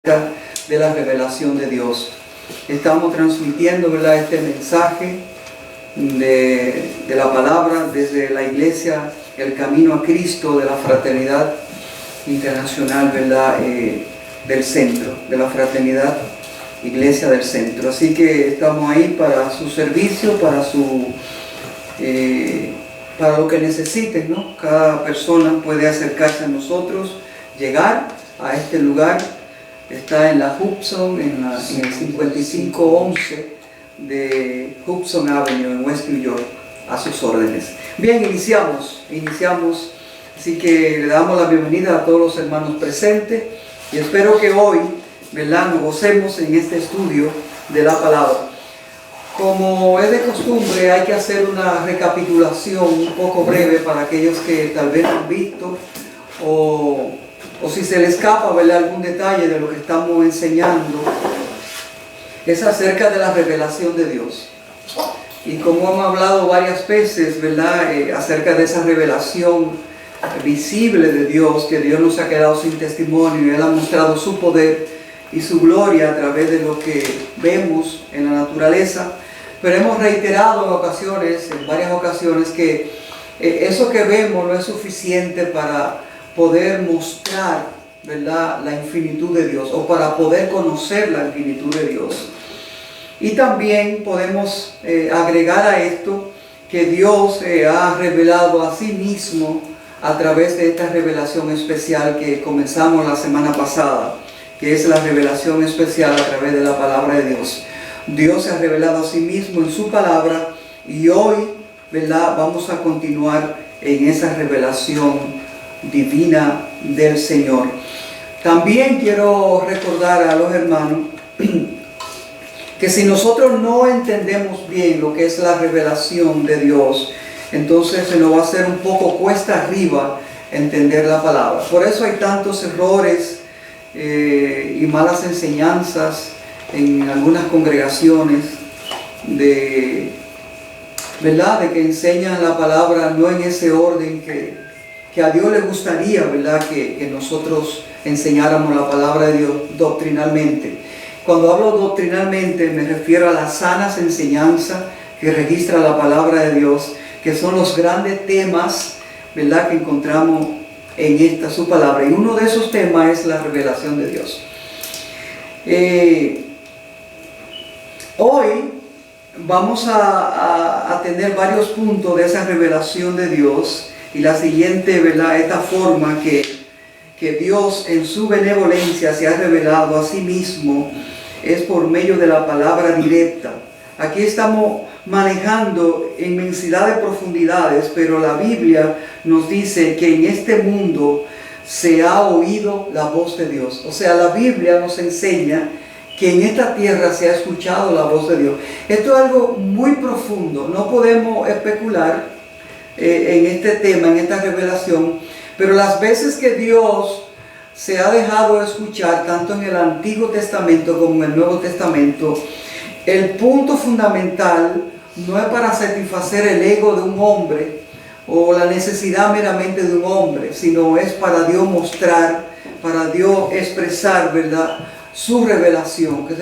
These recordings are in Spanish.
de la revelación de Dios. Estamos transmitiendo, ¿verdad?, este mensaje de la palabra desde la iglesia, el camino a Cristo de la fraternidad internacional, ¿verdad?, del centro, de la fraternidad iglesia del centro. Así que estamos ahí para su servicio, para lo que necesiten, ¿no? Cada persona puede acercarse a nosotros, llegar a este lugar. Está en la Hudson, en el 5511 de Hudson Avenue en West New York, a sus órdenes. Bien, iniciamos, así que le damos la bienvenida a todos los hermanos presentes y espero que hoy, ¿verdad?, nos gocemos en este estudio de la palabra. Como es de costumbre, hay que hacer una recapitulación un poco breve para aquellos que tal vez no han visto o si se le escapa, ¿verdad?, algún detalle de lo que estamos enseñando. Es acerca de la revelación de Dios. Y como hemos hablado varias veces, ¿verdad?, acerca de esa revelación visible de Dios, que Dios no se ha quedado sin testimonio y Él ha mostrado su poder y su gloria a través de lo que vemos en la naturaleza. Pero hemos reiterado en varias ocasiones, que eso que vemos no es suficiente para poder mostrar, ¿verdad?, la infinitud de Dios, o para poder conocer la infinitud de Dios. Y también podemos agregar a esto que Dios ha revelado a sí mismo a través de esta revelación especial que comenzamos la semana pasada, que es la revelación especial a través de la palabra de Dios. Dios se ha revelado a sí mismo en su palabra y hoy, ¿verdad?, vamos a continuar en esa revelación divina del Señor. También quiero recordar a los hermanos que si nosotros no entendemos bien lo que es la revelación de Dios, entonces se nos va a hacer un poco cuesta arriba entender la palabra. Por eso hay tantos errores y malas enseñanzas en algunas congregaciones ¿verdad?, de que enseñan la palabra no en ese orden que a Dios le gustaría, ¿verdad?, que nosotros enseñáramos la palabra de Dios doctrinalmente. Cuando hablo doctrinalmente me refiero a las sanas enseñanzas que registra la palabra de Dios, que son los grandes temas, ¿verdad?, que encontramos en esta su palabra. Y uno de esos temas es la revelación de Dios. Hoy vamos a tener varios puntos de esa revelación de Dios. Y la siguiente, ¿verdad?, esta forma que Dios en su benevolencia se ha revelado a sí mismo es por medio de la palabra directa. Aquí estamos manejando inmensidad de profundidades, pero la Biblia nos dice que en este mundo se ha oído la voz de Dios. O sea, la Biblia nos enseña que en esta tierra se ha escuchado la voz de Dios. Esto es algo muy profundo, no podemos especular en este tema, en esta revelación, pero las veces que Dios se ha dejado escuchar, tanto en el Antiguo Testamento como en el Nuevo Testamento, el punto fundamental no es para satisfacer el ego de un hombre o la necesidad meramente de un hombre, sino es para Dios mostrar, para Dios expresar, ¿verdad?, su revelación. Que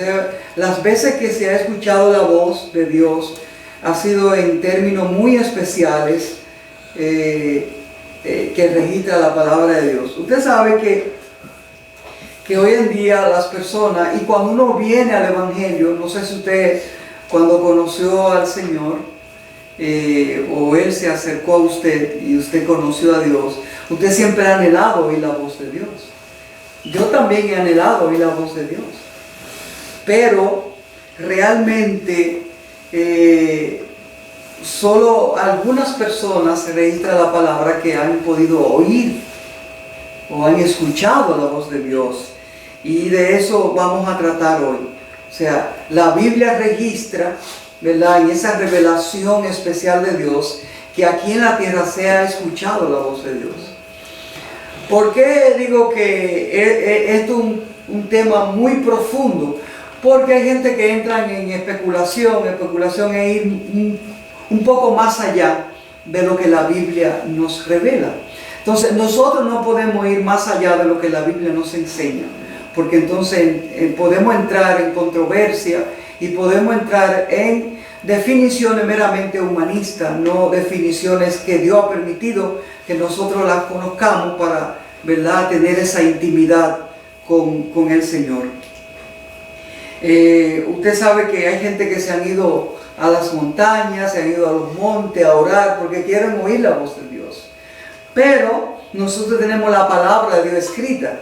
las veces que se ha escuchado la voz de Dios ha sido en términos muy especiales que registra la palabra de Dios. Usted sabe que hoy en día las personas, y cuando uno viene al Evangelio, no sé si usted cuando conoció al Señor o Él se acercó a usted y usted conoció a Dios, usted siempre ha anhelado oír la voz de Dios. Yo también he anhelado oír la voz de Dios, pero realmente solo algunas personas se registra la palabra que han podido oír o han escuchado la voz de Dios, y de eso vamos a tratar hoy. O sea, la Biblia registra, ¿verdad?, en esa revelación especial de Dios, que aquí en la tierra se ha escuchado la voz de Dios. ¿Por qué digo que esto es un tema muy profundo? Porque hay gente que entra en especulación es ir un poco más allá de lo que la Biblia nos revela. Entonces nosotros no podemos ir más allá de lo que la Biblia nos enseña. porque entonces podemos entrar en controversia y podemos entrar en definiciones meramente humanistas, no definiciones que Dios ha permitido que nosotros las conozcamos para, ¿verdad?, tener esa intimidad con el Señor. Usted sabe que hay gente que se han ido a las montañas, se han ido a los montes a orar porque quieren oír la voz de Dios. Pero nosotros tenemos la palabra de Dios escrita.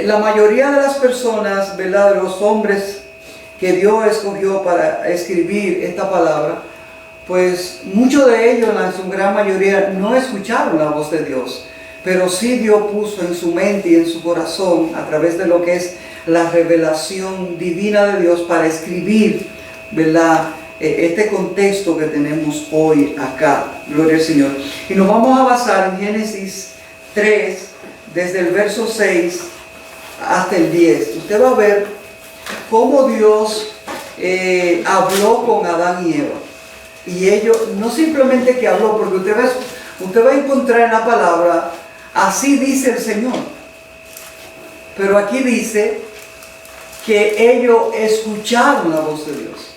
La mayoría de las personas, ¿verdad?, de los hombres que Dios escogió para escribir esta palabra, pues muchos de ellos, en su gran mayoría, no escucharon la voz de Dios. Pero sí Dios puso en su mente y en su corazón, a través de lo que es la revelación divina de Dios, para escribir, ¿verdad?, este contexto que tenemos hoy acá. Gloria al Señor. Y nos vamos a basar en Génesis 3, desde el verso 6 hasta el 10. Usted va a ver cómo Dios habló con Adán y Eva. Y ellos, no simplemente que habló, porque usted va a encontrar en la palabra, así dice el Señor. Pero aquí dice que ellos escucharon la voz de Dios.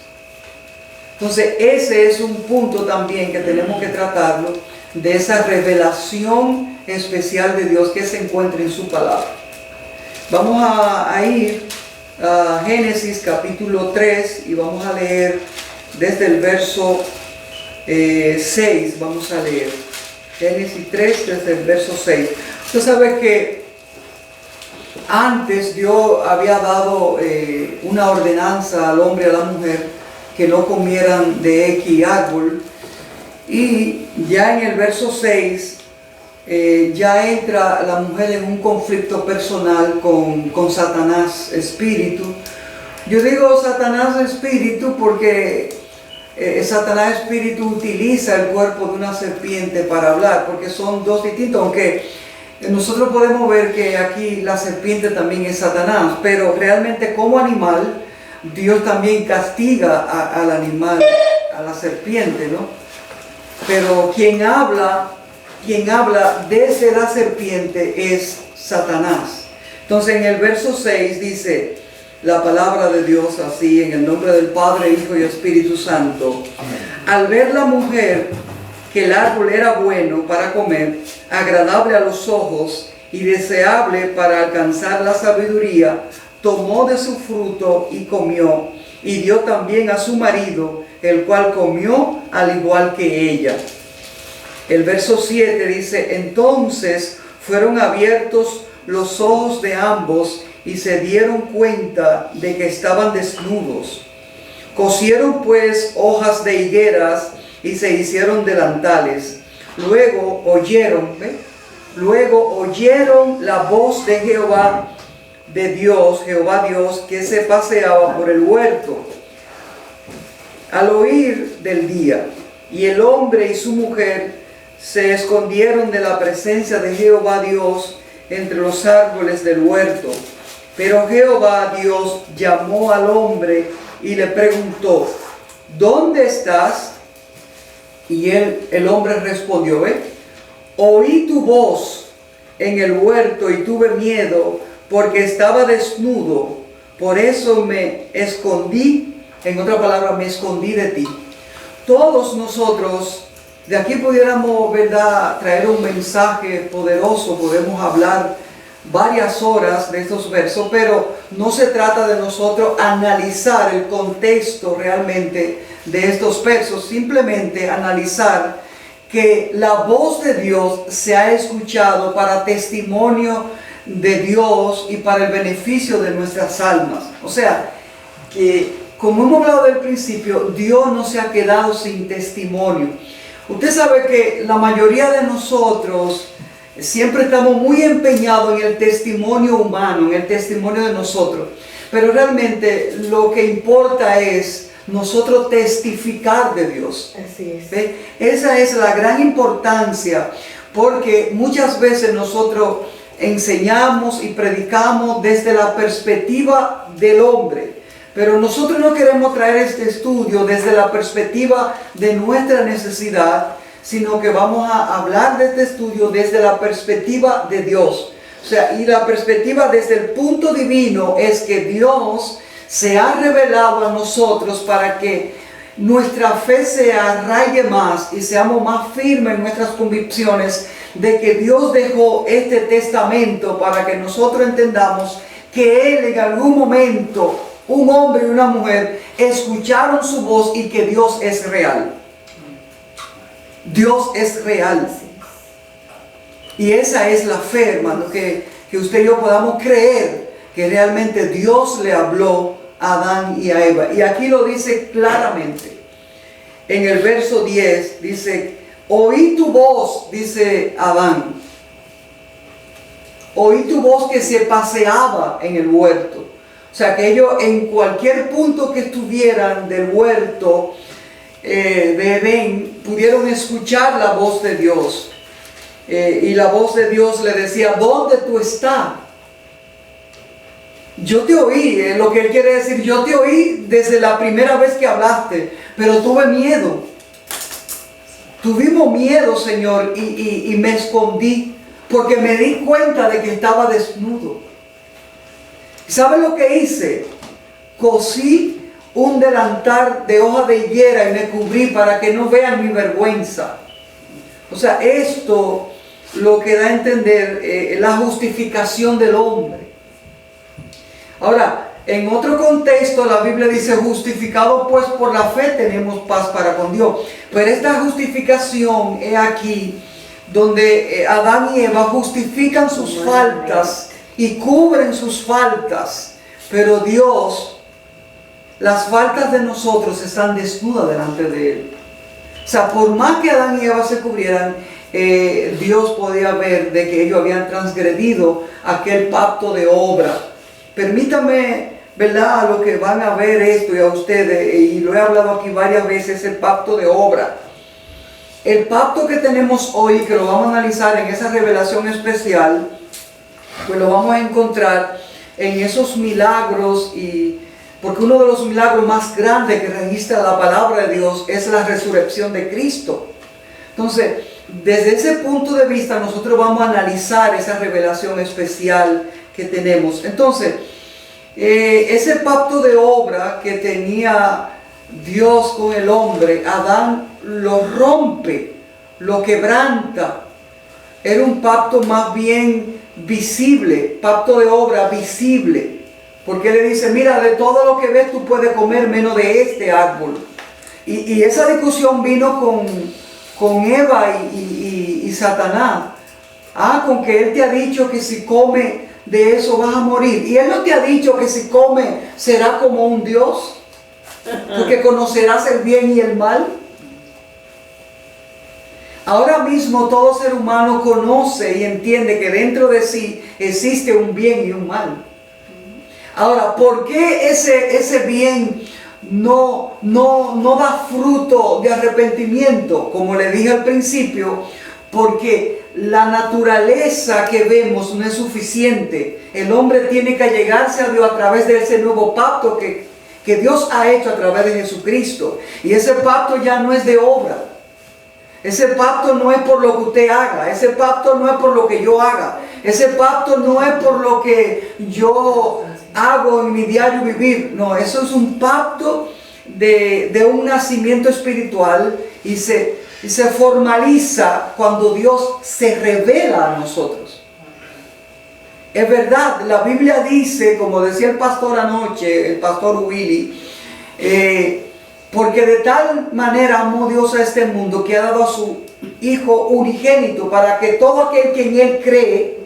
Entonces ese es un punto también que tenemos que tratarlo, de esa revelación especial de Dios que se encuentra en su palabra. Vamos a ir a Génesis capítulo 3 y vamos a leer desde el verso 6. Vamos a leer Génesis 3 desde el verso 6. Usted sabe que antes Dios había dado una ordenanza al hombre y a la mujer que no comieran de X árbol, y ya en el verso 6 ya entra la mujer en un conflicto personal con Satanás espíritu. Yo digo Satanás espíritu porque Satanás espíritu utiliza el cuerpo de una serpiente para hablar, porque son dos distintos, aunque nosotros podemos ver que aquí la serpiente también es Satanás, pero realmente como animal Dios también castiga al animal, a la serpiente, ¿no? Pero quien habla desde la serpiente es Satanás. Entonces en el verso 6 dice la palabra de Dios así, en el nombre del Padre, Hijo y Espíritu Santo. Al ver la mujer que el árbol era bueno para comer, agradable a los ojos y deseable para alcanzar la sabiduría, tomó de su fruto y comió, y dio también a su marido, el cual comió al igual que ella. El verso 7 dice: entonces fueron abiertos los ojos de ambos y se dieron cuenta de que estaban desnudos. Cosieron pues hojas de higueras y se hicieron delantales. Luego oyeron la voz de Jehová Dios, que se paseaba por el huerto al oír del día. Y el hombre y su mujer se escondieron de la presencia de Jehová Dios entre los árboles del huerto. Pero Jehová Dios llamó al hombre y le preguntó: ¿dónde estás? Y el hombre respondió: oí tu voz en el huerto y tuve miedo, porque estaba desnudo, por eso me escondí. En otra palabra, me escondí de ti. Todos nosotros, de aquí pudiéramos, ¿verdad?, traer un mensaje poderoso, podemos hablar varias horas de estos versos, pero no se trata de nosotros analizar el contexto realmente de estos versos, simplemente analizar que la voz de Dios se ha escuchado para testimonio de Dios y para el beneficio de nuestras almas. O sea, que como hemos hablado del principio, Dios no se ha quedado sin testimonio. Usted sabe que la mayoría de nosotros siempre estamos muy empeñados en el testimonio humano, en el testimonio de nosotros. Pero realmente lo que importa es nosotros testificar de Dios. Así es. ¿Ve? Esa es la gran importancia, porque muchas veces nosotros enseñamos y predicamos desde la perspectiva del hombre, pero nosotros no queremos traer este estudio desde la perspectiva de nuestra necesidad, sino que vamos a hablar de este estudio desde la perspectiva de Dios. O sea, y la perspectiva desde el punto divino es que Dios se ha revelado a nosotros para que nuestra fe se arraigue más y seamos más firmes en nuestras convicciones de que Dios dejó este testamento para que nosotros entendamos que Él en algún momento, un hombre y una mujer, escucharon su voz y que Dios es real. Dios es real. Y esa es la fe, hermano, que usted y yo podamos creer que realmente Dios le habló a Adán y a Eva. Y aquí lo dice claramente. En el verso 10 dice, oí tu voz, dice Adán. Oí tu voz que se paseaba en el huerto. O sea, que ellos en cualquier punto que estuvieran del huerto de Edén, pudieron escuchar la voz de Dios. Y la voz de Dios le decía, ¿dónde tú estás? Yo te oí, lo que él quiere decir, yo te oí desde la primera vez que hablaste, pero tuve miedo. Tuvimos miedo, Señor, y me escondí, porque me di cuenta de que estaba desnudo. ¿Sabe lo que hice? Cosí un delantal de hoja de higuera y me cubrí para que no vean mi vergüenza. O sea, esto lo que da a entender la justificación del hombre. Ahora, en otro contexto la Biblia dice, justificado pues por la fe tenemos paz para con Dios. Pero esta justificación es aquí, donde Adán y Eva justifican sus faltas y cubren sus faltas. Pero Dios, las faltas de nosotros están desnudas delante de Él. O sea, por más que Adán y Eva se cubrieran, Dios podía ver de que ellos habían transgredido aquel pacto de obra. Permítame, ¿verdad?, a lo que van a ver esto y a ustedes, y lo he hablado aquí varias veces, el pacto de obra. El pacto que tenemos hoy, que lo vamos a analizar en esa revelación especial, pues lo vamos a encontrar en esos milagros, porque uno de los milagros más grandes que registra la palabra de Dios es la resurrección de Cristo. Entonces, desde ese punto de vista nosotros vamos a analizar esa revelación especial que tenemos. Entonces, ese pacto de obra que tenía Dios con el hombre, Adán lo rompe, lo quebranta. Era un pacto más bien visible, pacto de obra visible, porque le dice, mira, de todo lo que ves tú puedes comer menos de este árbol. Y esa discusión vino con Eva y Satanás. Con que él te ha dicho que si come de eso vas a morir. Y él no te ha dicho que si come será como un Dios, porque conocerás el bien y el mal. Ahora mismo todo ser humano conoce y entiende que dentro de sí existe un bien y un mal. Ahora, ¿por qué ese bien no da fruto de arrepentimiento? Como le dije al principio, porque la naturaleza que vemos no es suficiente. El hombre tiene que allegarse a Dios a través de ese nuevo pacto que Dios ha hecho a través de Jesucristo. Y ese pacto ya no es de obra. Ese pacto no es por lo que usted haga. Ese pacto no es por lo que yo haga. Ese pacto no es por lo que yo hago en mi diario vivir. No, eso es un pacto de un nacimiento espiritual y se formaliza cuando Dios se revela a nosotros. Es verdad, la Biblia dice, como decía el pastor anoche, el pastor Willy, porque de tal manera amó Dios a este mundo que ha dado a su Hijo unigénito para que todo aquel que en Él cree,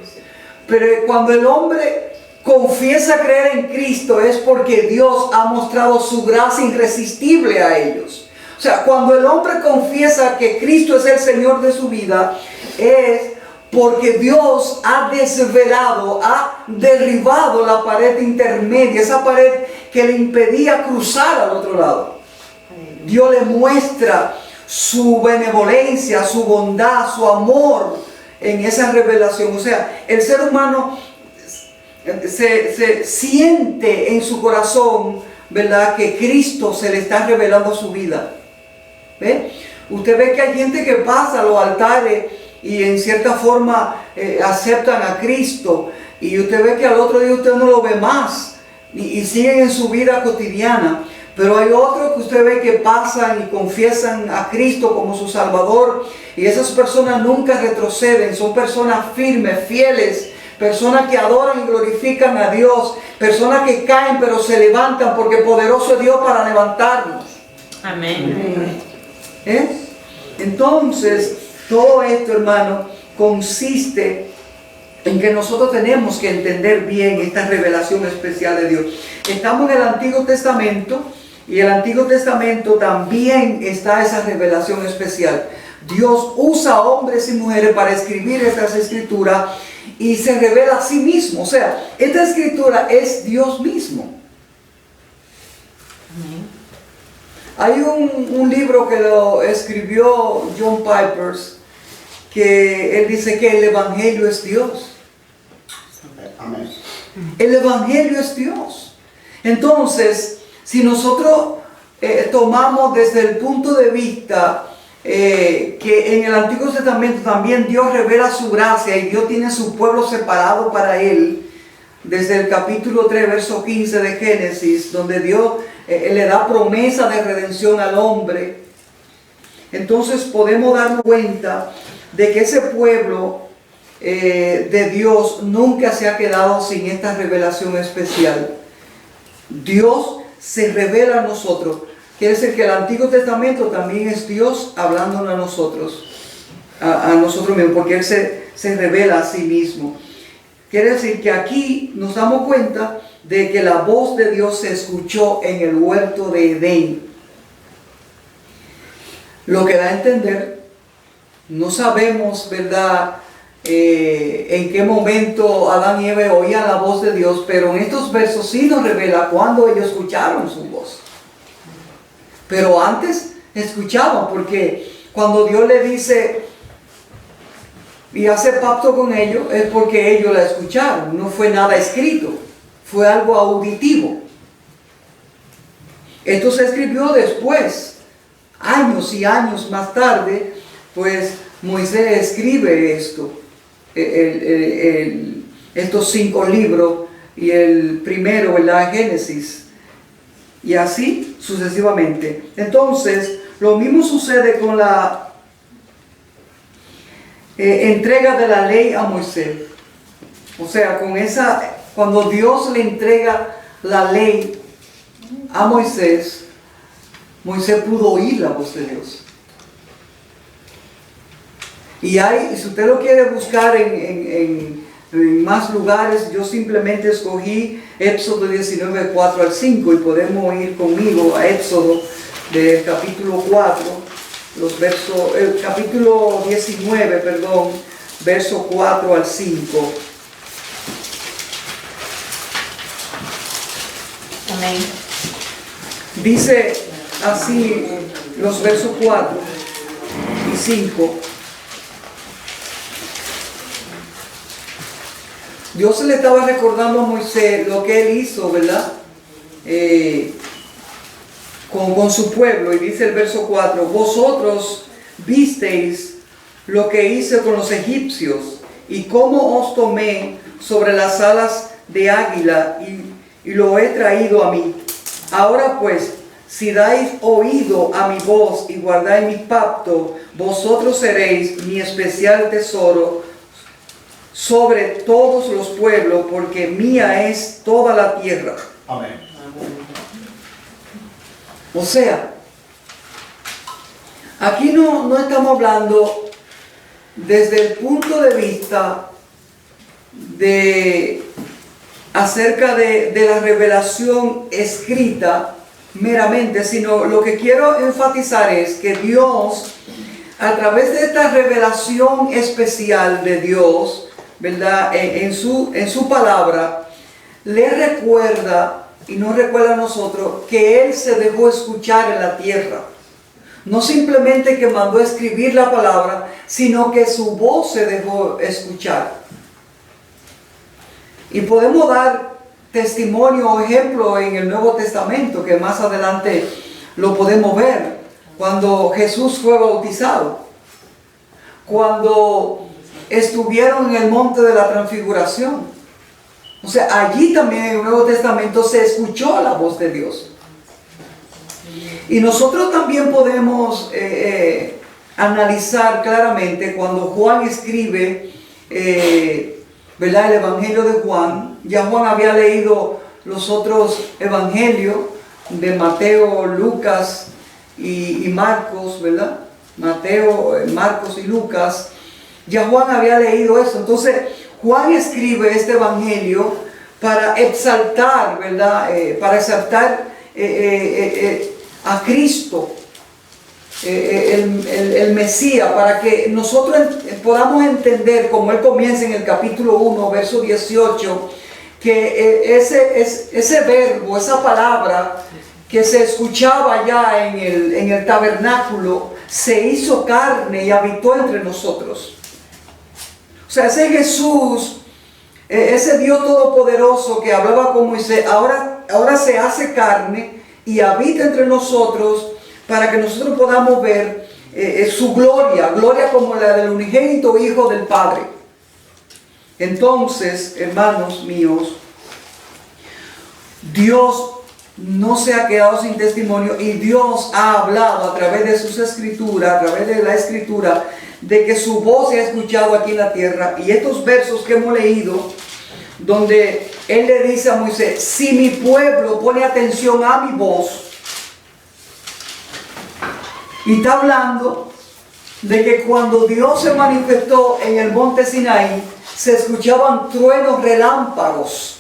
pero cuando el hombre confiesa creer en Cristo es porque Dios ha mostrado su gracia irresistible a ellos. O sea, cuando el hombre confiesa que Cristo es el Señor de su vida, es porque Dios ha desvelado, ha derribado la pared intermedia, esa pared que le impedía cruzar al otro lado. Dios le muestra su benevolencia, su bondad, su amor en esa revelación. O sea, el ser humano se siente en su corazón, ¿verdad?, que Cristo se le está revelando a su vida. ¿Ve? Usted ve que hay gente que pasa a los altares y en cierta forma aceptan a Cristo, y usted ve que al otro día usted no lo ve más y siguen en su vida cotidiana. Pero hay otros que usted ve que pasan y confiesan a Cristo como su Salvador, y esas personas nunca retroceden, son personas firmes, fieles, personas que adoran y glorifican a Dios, personas que caen pero se levantan, porque poderoso es Dios para levantarnos. Amén. Entonces, todo esto, hermano, consiste en que nosotros tenemos que entender bien esta revelación especial de Dios. Estamos en el Antiguo Testamento, y el Antiguo Testamento también está esa revelación especial. Dios usa hombres y mujeres para escribir estas escrituras y se revela a sí mismo. O sea, esta escritura es Dios mismo. Hay un libro que lo escribió John Piper, que él dice que el Evangelio es Dios. Amén. El Evangelio es Dios. Entonces, si nosotros tomamos desde el punto de vista que en el Antiguo Testamento también Dios revela su gracia y Dios tiene su pueblo separado para Él, desde el capítulo 3, verso 15 de Génesis, donde Dios le da promesa de redención al hombre, entonces podemos darnos cuenta de que ese pueblo de Dios nunca se ha quedado sin esta revelación especial. Dios se revela a nosotros. Quiere decir que el Antiguo Testamento también es Dios hablándonos a nosotros, a nosotros mismos, porque Él se revela a sí mismo. Quiere decir que aquí nos damos cuenta de que la voz de Dios se escuchó en el huerto de Edén. Lo que da a entender, no sabemos, ¿verdad?, en qué momento Adán y Eva oían la voz de Dios, pero en estos versos sí nos revela cuando ellos escucharon su voz. Pero antes escuchaban, porque cuando Dios le dice y hace pacto con ellos, es porque ellos la escucharon, no fue nada escrito, fue algo auditivo. Esto se escribió después, años y años más tarde, pues Moisés escribe esto. Estos 5 libros, y el primero, ¿verdad?, Génesis, y así sucesivamente. Entonces, lo mismo sucede con la entrega de la ley a Moisés. O sea, cuando Dios le entrega la ley a Moisés, Moisés pudo oír la voz de Dios. Y si usted lo quiere buscar en más lugares, yo simplemente escogí Éxodo 19, 4 al 5, y podemos ir conmigo a Éxodo del capítulo 4, capítulo 19, perdón, verso 4 al 5. Amén. Dice así los versos 4 y 5. Dios se le estaba recordando a Moisés lo que él hizo, ¿verdad?, con su pueblo. Y dice el verso 4: vosotros visteis lo que hice con los egipcios, y cómo os tomé sobre las alas de águila, y lo he traído a mí. Ahora pues, si dais oído a mi voz y guardáis mi pacto, vosotros seréis mi especial tesoro sobre todos los pueblos, porque mía es toda la tierra. Amén. O sea, aquí no estamos hablando desde el punto de vista acerca de la revelación escrita meramente, sino lo que quiero enfatizar es que Dios, a través de esta revelación especial de Dios, ¿verdad?, en su palabra, le recuerda y nos recuerda a nosotros que Él se dejó escuchar en la tierra. No simplemente que mandó a escribir la palabra, sino que su voz se dejó escuchar. Y podemos dar testimonio o ejemplo en el Nuevo Testamento, que más adelante lo podemos ver, cuando Jesús fue bautizado. cuando estuvieron en el monte de la transfiguración. O sea, allí también en el Nuevo Testamento se escuchó la voz de Dios. Y nosotros también podemos analizar claramente cuando Juan escribe, ¿verdad?, el Evangelio de Juan. Ya Juan había leído los otros evangelios de Mateo, Lucas y Marcos, ¿verdad? Mateo, Marcos y Lucas. Ya Juan había leído eso. Entonces Juan escribe este evangelio para exaltar, ¿verdad? Para exaltar a Cristo, el Mesías, para que nosotros podamos entender, como él comienza en el capítulo 1, verso 18, que ese verbo, esa palabra que se escuchaba ya en el tabernáculo, se hizo carne y habitó entre nosotros. O sea, ese Jesús, ese Dios todopoderoso que hablaba con Moisés, ahora se hace carne y habita entre nosotros para que nosotros podamos ver su gloria como la del unigénito Hijo del Padre. Entonces, hermanos míos, Dios no se ha quedado sin testimonio y Dios ha hablado a través de sus escrituras, a través de la escritura, de que su voz se ha escuchado aquí en la tierra. Y estos versos que hemos leído, donde él le dice a Moisés: si mi pueblo pone atención a mi voz, y está hablando de que cuando Dios se manifestó en el monte Sinaí, se escuchaban truenos, relámpagos,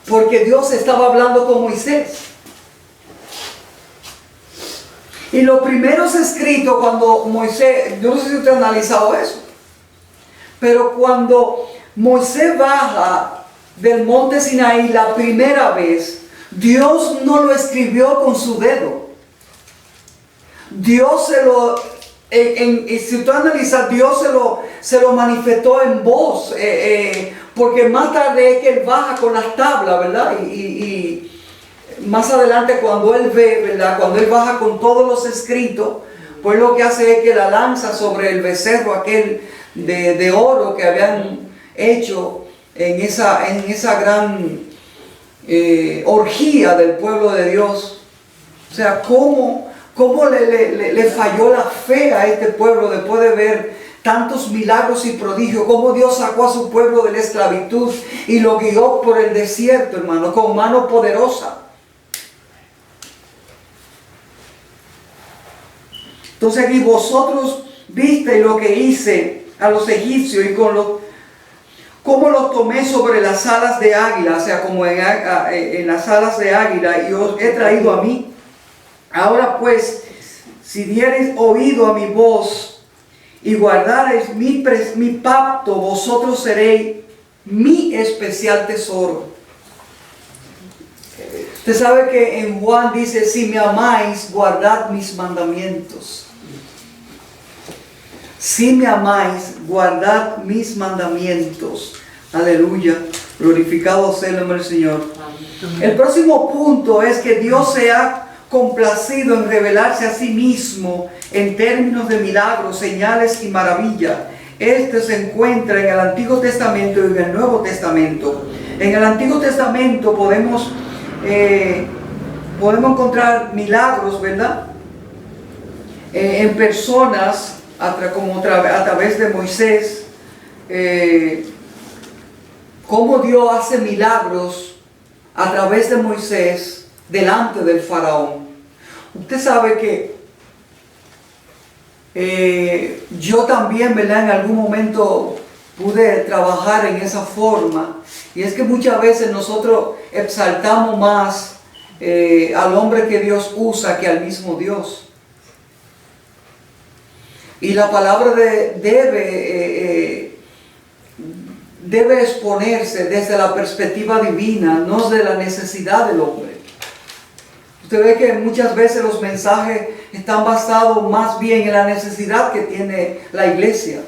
porque Dios estaba hablando con Moisés. Y los primeros escritos, cuando Moisés, yo no sé si usted ha analizado eso, pero cuando Moisés baja del monte Sinaí la primera vez, Dios no lo escribió con su dedo. Dios si usted analiza, Dios se lo manifestó en voz, porque más tarde es que él baja con las tablas, ¿verdad? Y más adelante cuando él ve, ¿verdad?, cuando él baja con todos los escritos, pues lo que hace es que la lanza sobre el becerro aquel de oro que habían hecho en esa gran orgía del pueblo de Dios. O sea, ¿cómo le falló la fe a este pueblo después de ver tantos milagros y prodigios? Cómo Dios sacó a su pueblo de la esclavitud y lo guió por el desierto, hermano, con mano poderosa. Entonces aquí: vosotros visteis lo que hice a los egipcios y cómo los tomé sobre las alas de águila, o sea, como en las alas de águila, y os he traído a mí. Ahora pues, si diereis oído a mi voz y guardareis mi pacto, vosotros seréis mi especial tesoro. Usted sabe que en Juan dice: si me amáis, guardad mis mandamientos. Si me amáis, guardad mis mandamientos. Aleluya. Glorificado sea el nombre del Señor. El próximo punto es que Dios se ha complacido en revelarse a sí mismo en términos de milagros, señales y maravillas. Este se encuentra en el Antiguo Testamento y en el Nuevo Testamento. En el Antiguo Testamento podemos encontrar milagros, ¿verdad?, en personas a través de Moisés, cómo Dios hace milagros a través de Moisés delante del faraón. Usted sabe que yo también, ¿verdad?, en algún momento pude trabajar en esa forma, y es que muchas veces nosotros exaltamos más al hombre que Dios usa que al mismo Dios. Y la palabra debe exponerse desde la perspectiva divina, no de la necesidad del hombre. Usted ve que muchas veces los mensajes están basados más bien en la necesidad que tiene la iglesia.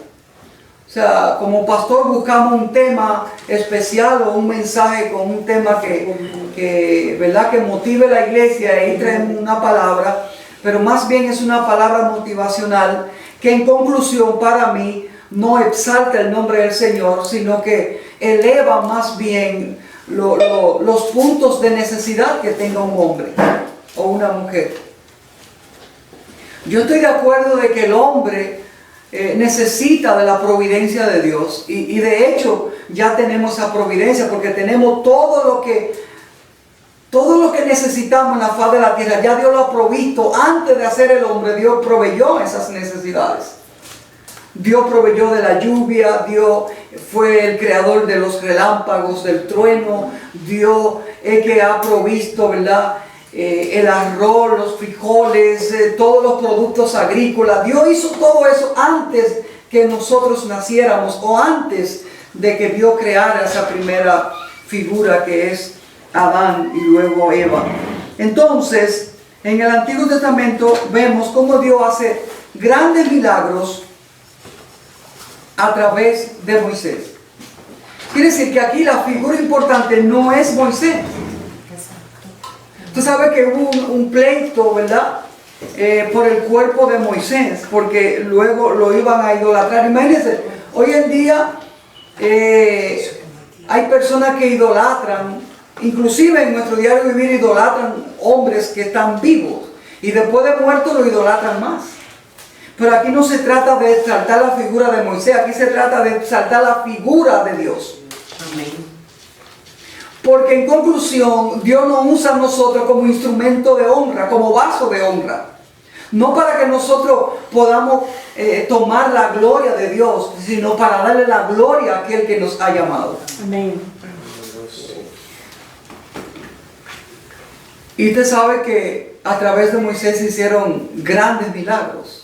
O sea, como pastor buscamos un tema especial o un mensaje con un tema ¿verdad?, que motive la iglesia, y traemos una palabra, pero más bien es una palabra motivacional que en conclusión para mí no exalta el nombre del Señor, sino que eleva más bien los puntos de necesidad que tenga un hombre o una mujer. Yo estoy de acuerdo de que el hombre necesita de la providencia de Dios y de hecho ya tenemos esa providencia porque tenemos todo lo que necesitamos en la faz de la tierra. Ya Dios lo ha provisto. Antes de hacer el hombre, Dios proveyó esas necesidades. Dios proveyó de la lluvia, Dios fue el creador de los relámpagos, del trueno, Dios es que ha provisto, ¿verdad? El arroz, los frijoles, todos los productos agrícolas. Dios hizo todo eso antes que nosotros naciéramos o antes de que Dios creara esa primera figura que es Adán y luego Eva. Entonces, en el Antiguo Testamento vemos cómo Dios hace grandes milagros a través de Moisés. Quiere decir que aquí la figura importante no es Moisés. Tú sabes que hubo un pleito, ¿verdad? Por el cuerpo de Moisés, porque luego lo iban a idolatrar. Imagínense, hoy en día hay personas que idolatran, inclusive en nuestro diario vivir idolatran hombres que están vivos y después de muertos lo idolatran más. Pero aquí no se trata de exaltar la figura de Moisés, aquí se trata de exaltar la figura de Dios. Amén. Porque en conclusión, Dios nos usa a nosotros como instrumento de honra, como vaso de honra. No para que nosotros podamos tomar la gloria de Dios, sino para darle la gloria a aquel que nos ha llamado. Amén. Y usted sabe que a través de Moisés se hicieron grandes milagros.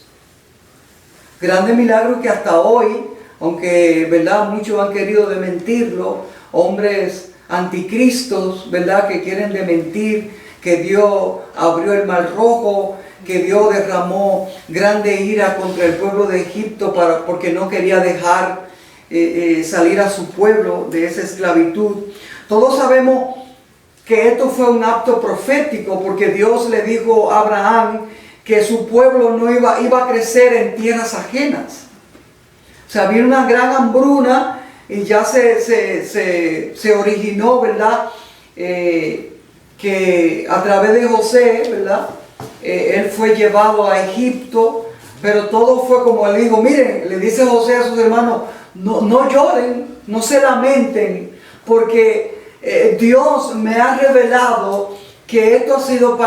Grandes milagros que hasta hoy, aunque ¿verdad? Muchos han querido desmentirlo, hombres anticristos, ¿verdad? Que quieren desmentir que Dios abrió el mar rojo, que Dios derramó grande ira contra el pueblo de Egipto porque no quería dejar salir a su pueblo de esa esclavitud. Todos sabemos que esto fue un acto profético porque Dios le dijo a Abraham que su pueblo no iba a crecer en tierras ajenas. O sea, había una gran hambruna y ya se originó, ¿verdad? Que a través de José, ¿verdad? Él fue llevado a Egipto, pero todo fue como él dijo. Miren, le dice José a sus hermanos, no lloren, no se lamenten, porque Dios me ha revelado que esto ha sido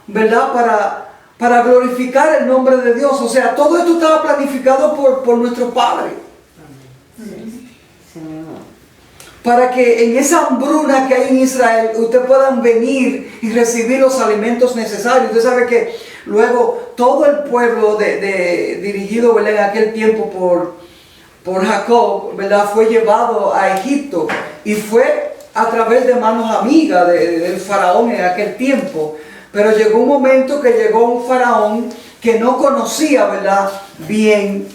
¿verdad? Para glorificar el nombre de Dios. O sea, todo esto estaba planificado por nuestro Padre. Para que en esa hambruna que hay en Israel, ustedes puedan venir y recibir los alimentos necesarios. Usted sabe que luego todo el pueblo dirigido, ¿verdad? En aquel tiempo por Jacob, ¿verdad? Fue llevado a Egipto y fue a través de manos amigas del faraón en aquel tiempo. Pero llegó un momento que llegó un faraón que no conocía, ¿verdad? Bien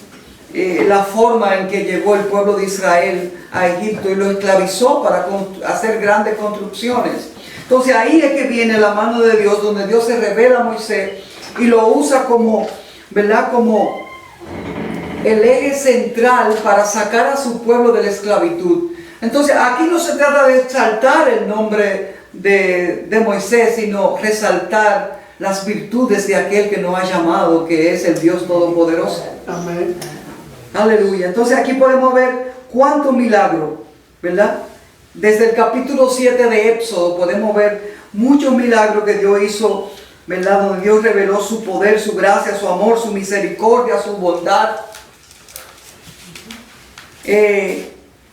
la forma en que llegó el pueblo de Israel a Egipto y lo esclavizó para hacer grandes construcciones. Entonces ahí es que viene la mano de Dios, donde Dios se revela a Moisés y lo usa como, ¿verdad? Como el eje central para sacar a su pueblo de la esclavitud. Entonces aquí no se trata de exaltar el nombre de Moisés, sino resaltar las virtudes de aquel que nos ha llamado, que es el Dios Todopoderoso. Amén. Aleluya. Entonces aquí podemos ver cuánto milagro, ¿verdad? Desde el capítulo 7 de Éxodo podemos ver muchos milagros que Dios hizo, ¿verdad? Donde Dios reveló su poder, su gracia, su amor, su misericordia, su bondad.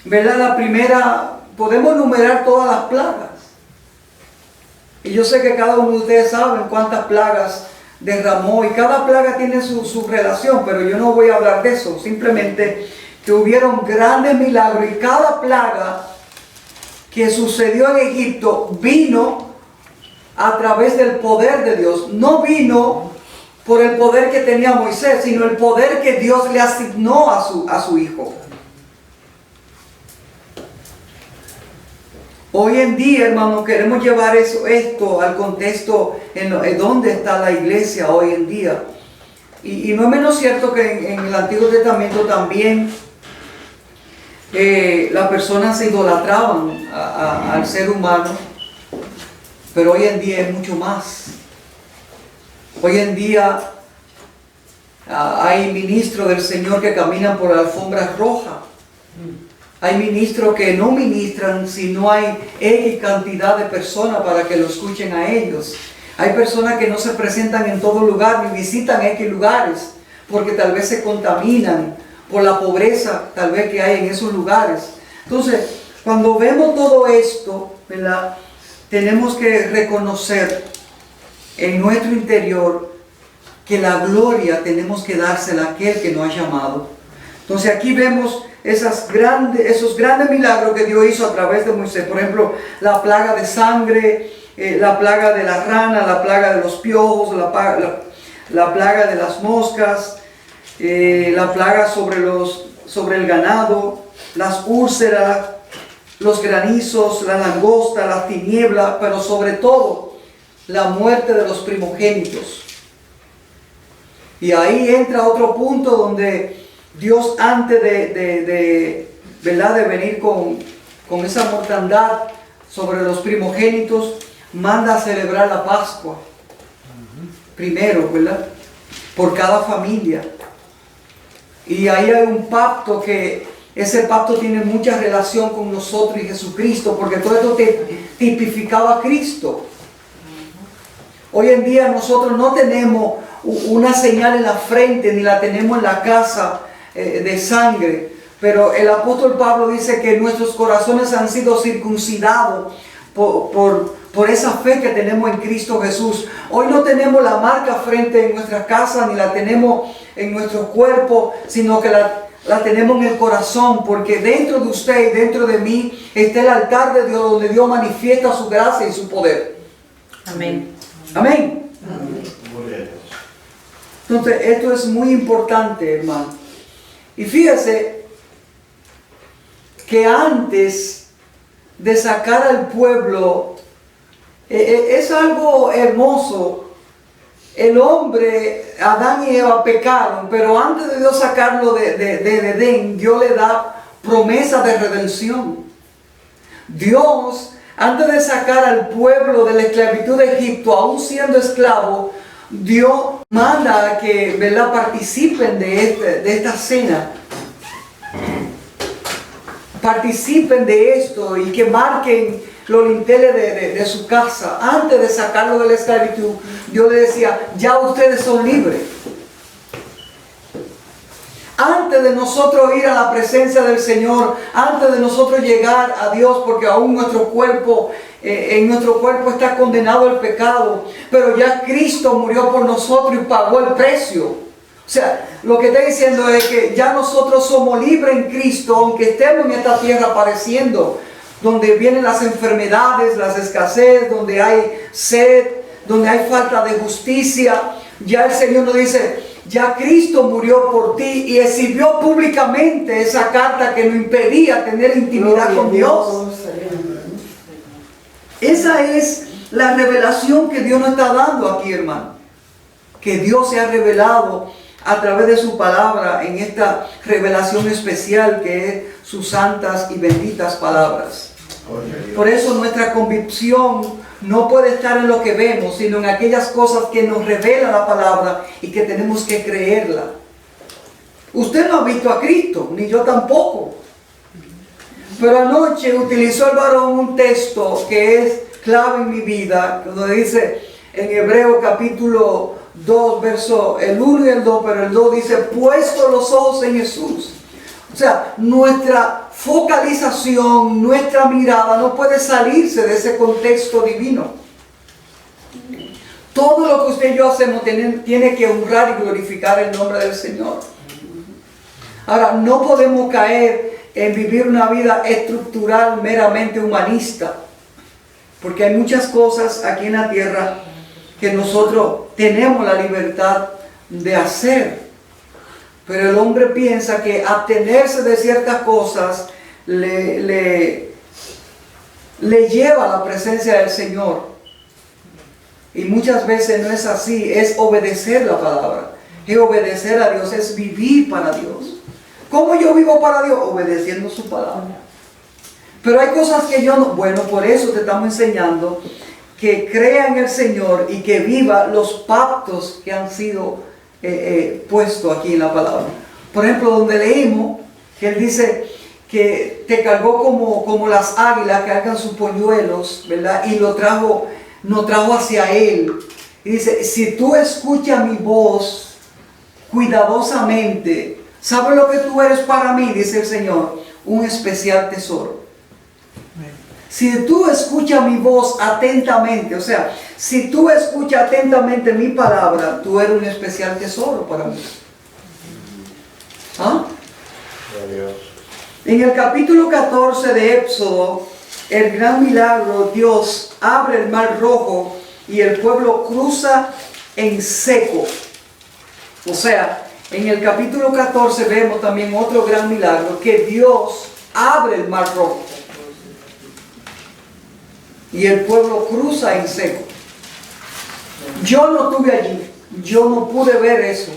¿Verdad? La primera, podemos enumerar todas las plagas. Y yo sé que cada uno de ustedes saben cuántas plagas derramó y cada plaga tiene su relación, pero yo no voy a hablar de eso, simplemente que hubieron grandes milagros y cada plaga que sucedió en Egipto vino a través del poder de Dios. No vino por el poder que tenía Moisés, sino el poder que Dios le asignó a su hijo. Hoy en día, hermano, queremos llevar esto al contexto en donde está la iglesia hoy en día. Y no es menos cierto que en el Antiguo Testamento también las personas se idolatraban al ser humano, pero hoy en día es mucho más. Hoy en día hay ministros del Señor que caminan por la alfombra roja. Hay ministros que no ministran si no hay X cantidad de personas para que lo escuchen a ellos. Hay personas que no se presentan en todo lugar ni visitan X lugares porque tal vez se contaminan por la pobreza tal vez que hay en esos lugares. Entonces, cuando vemos todo esto, ¿verdad?, tenemos que reconocer en nuestro interior que la gloria tenemos que dársela a aquel que nos ha llamado. Entonces aquí vemos esos grandes milagros que Dios hizo a través de Moisés. Por ejemplo, la plaga de sangre, la plaga de la rana, la plaga de los piojos, la plaga de las moscas, la plaga sobre el ganado, las úlceras, los granizos, la langosta, las tinieblas, pero sobre todo la muerte de los primogénitos. Y ahí entra otro punto donde Dios, antes de venir con esa mortandad sobre los primogénitos, manda a celebrar la Pascua. Primero, ¿verdad?, por cada familia. Y ahí hay un pacto que ese pacto tiene mucha relación con nosotros y Jesucristo, porque todo esto tipificaba a Cristo. Hoy en día nosotros no tenemos una señal en la frente, ni la tenemos en la casa de sangre, pero el apóstol Pablo dice que nuestros corazones han sido circuncidados por esa fe que tenemos en Cristo Jesús. Hoy no tenemos la marca frente en nuestra casa, ni la tenemos en nuestro cuerpo, sino que la tenemos en el corazón, porque dentro de usted y dentro de mí está el altar de Dios, donde Dios manifiesta su gracia y su poder. Amén. Amén. Entonces, esto es muy importante, hermano. Y fíjese que antes de sacar al pueblo, es algo hermoso. El hombre, Adán y Eva, pecaron, pero antes de Dios sacarlo de Edén, Dios le da promesa de redención. Dios, antes de sacar al pueblo de la esclavitud de Egipto, aún siendo esclavo, Dios manda a que, ¿verdad?, participen de esta cena. Participen de esto y que marquen los linteles de su casa. Antes de sacarlo de la esclavitud, Dios le decía: ya ustedes son libres. Antes de nosotros ir a la presencia del Señor, antes de nosotros llegar a Dios, porque aún en nuestro cuerpo está condenado el pecado, pero ya Cristo murió por nosotros y pagó el precio. O sea, lo que está diciendo es que ya nosotros somos libres en Cristo, aunque estemos en esta tierra padeciendo, donde vienen las enfermedades, las escasez, donde hay sed, donde hay falta de justicia. Ya el Señor nos dice: ya Cristo murió por ti, y exhibió públicamente esa carta que nos impedía tener intimidad con Dios. Esa es la revelación que Dios nos está dando aquí, hermano. Que Dios se ha revelado a través de su palabra en esta revelación especial que es sus santas y benditas palabras. Por eso nuestra convicción no puede estar en lo que vemos, sino en aquellas cosas que nos revela la palabra y que tenemos que creerla. Usted no ha visto a Cristo, ni yo tampoco. Pero anoche utilizó el varón un texto que es clave en mi vida, donde dice en Hebreos capítulo 2, verso el 1 y el 2, pero el 2 dice: puesto los ojos en Jesús. O sea, nuestra focalización, nuestra mirada no puede salirse de ese contexto divino. Todo lo que usted y yo hacemos tiene que honrar y glorificar el nombre del Señor. Ahora, no podemos caer en vivir una vida estructural meramente humanista, porque hay muchas cosas aquí en la tierra que nosotros tenemos la libertad de hacer, pero el hombre piensa que abstenerse de ciertas cosas le lleva a la presencia del Señor, y muchas veces no es así. Es obedecer la palabra, que obedecer a Dios es vivir para Dios. ¿Cómo yo vivo para Dios? Obedeciendo su palabra. Pero hay cosas que yo no... Bueno, por eso te estamos enseñando que crea en el Señor y que viva los pactos que han sido puestos aquí en la palabra. Por ejemplo, donde leímos que Él dice que te cargó como las águilas cargan sus polluelos, ¿verdad? Y nos trajo hacia Él. Y dice, si tú escuchas mi voz cuidadosamente, ¿sabes lo que tú eres para mí? Dice el Señor, un especial tesoro. Si tú escuchas mi voz atentamente, o sea, si tú escuchas atentamente mi palabra, tú eres un especial tesoro para mí. ¿Ah? En el capítulo 14 de Éxodo, el gran milagro, Dios abre el mar rojo y el pueblo cruza en seco. O sea, en el capítulo 14 vemos también otro gran milagro, que Dios abre el mar rojo y el pueblo cruza en seco. Yo no estuve allí, yo no pude ver eso.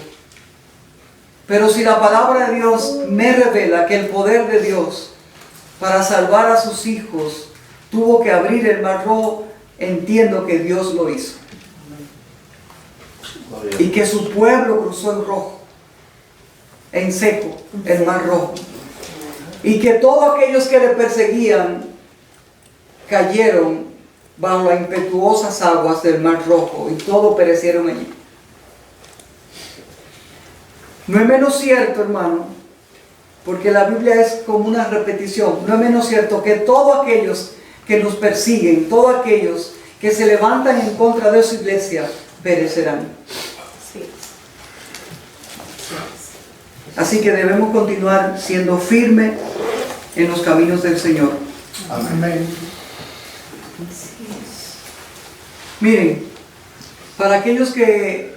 Pero si la palabra de Dios me revela que el poder de Dios para salvar a sus hijos tuvo que abrir el mar rojo, entiendo que Dios lo hizo. Y que su pueblo cruzó en rojo, en seco, el mar rojo. Y que todos aquellos que le perseguían cayeron bajo las impetuosas aguas del mar rojo y todos perecieron allí. No es menos cierto, hermano, porque la Biblia es como una repetición. No es menos cierto que todos aquellos que nos persiguen, todos aquellos que se levantan en contra de su iglesia, perecerán. Sí. Así que debemos continuar siendo firmes en los caminos del Señor. Amén. Miren, para aquellos que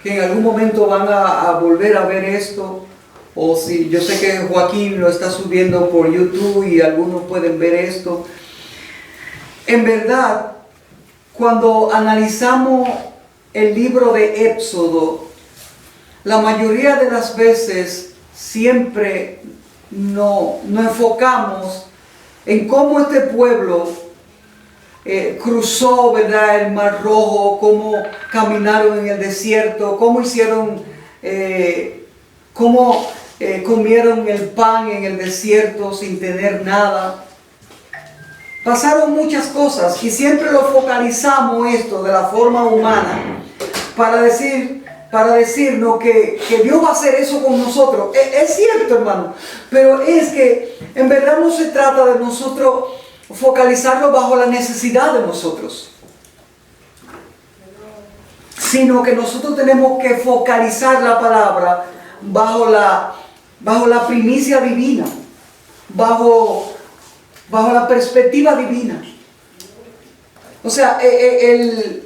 en algún momento van a volver a ver esto, o si yo sé que Joaquín lo está subiendo por YouTube y algunos pueden ver esto, en verdad, cuando analizamos el libro de Éxodo, la mayoría de las veces siempre nos enfocamos en cómo este pueblo cruzó, ¿verdad?, el Mar Rojo, cómo caminaron en el desierto, cómo hicieron, comieron el pan en el desierto sin tener nada. Pasaron muchas cosas y siempre lo focalizamos esto de la forma humana para decirnos que Dios va a hacer eso con nosotros. Es cierto, hermano, pero es que en verdad no se trata de nosotros focalizarlo bajo la necesidad de nosotros, sino que nosotros tenemos que focalizar la palabra bajo la primicia divina, bajo la perspectiva divina. O sea, el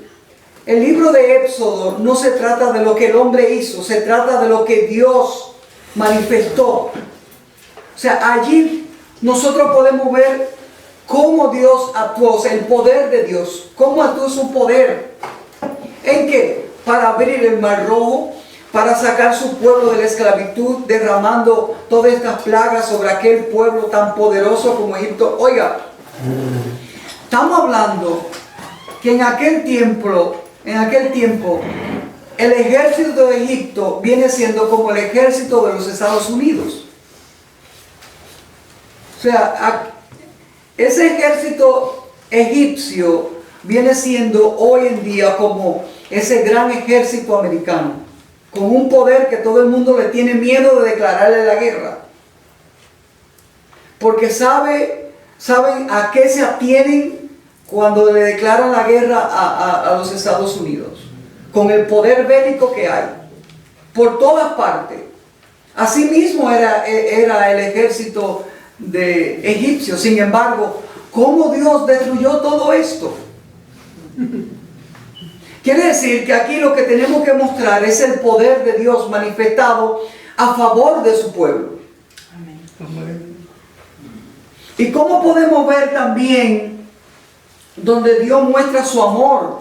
libro de Éxodo no se trata de lo que el hombre hizo, se trata de lo que Dios manifestó. O sea, allí nosotros podemos ver cómo Dios actuó, o sea, el poder de Dios, cómo actuó su poder. ¿En qué? Para abrir el Mar Rojo, para sacar su pueblo de la esclavitud, derramando todas estas plagas sobre aquel pueblo tan poderoso como Egipto. Oiga, estamos hablando que en aquel tiempo, el ejército de Egipto viene siendo como el ejército de los Estados Unidos. O sea, ese ejército egipcio viene siendo hoy en día como ese gran ejército americano, con un poder que todo el mundo le tiene miedo de declararle la guerra. Porque saben a qué se atienen cuando le declaran la guerra a los Estados Unidos. Con el poder bélico que hay, por todas partes. Asimismo era el ejército de egipcio. Sin embargo, ¿cómo Dios destruyó todo esto? Quiere decir que aquí lo que tenemos que mostrar es el poder de Dios manifestado a favor de su pueblo. Amén. Y cómo podemos ver también donde Dios muestra su amor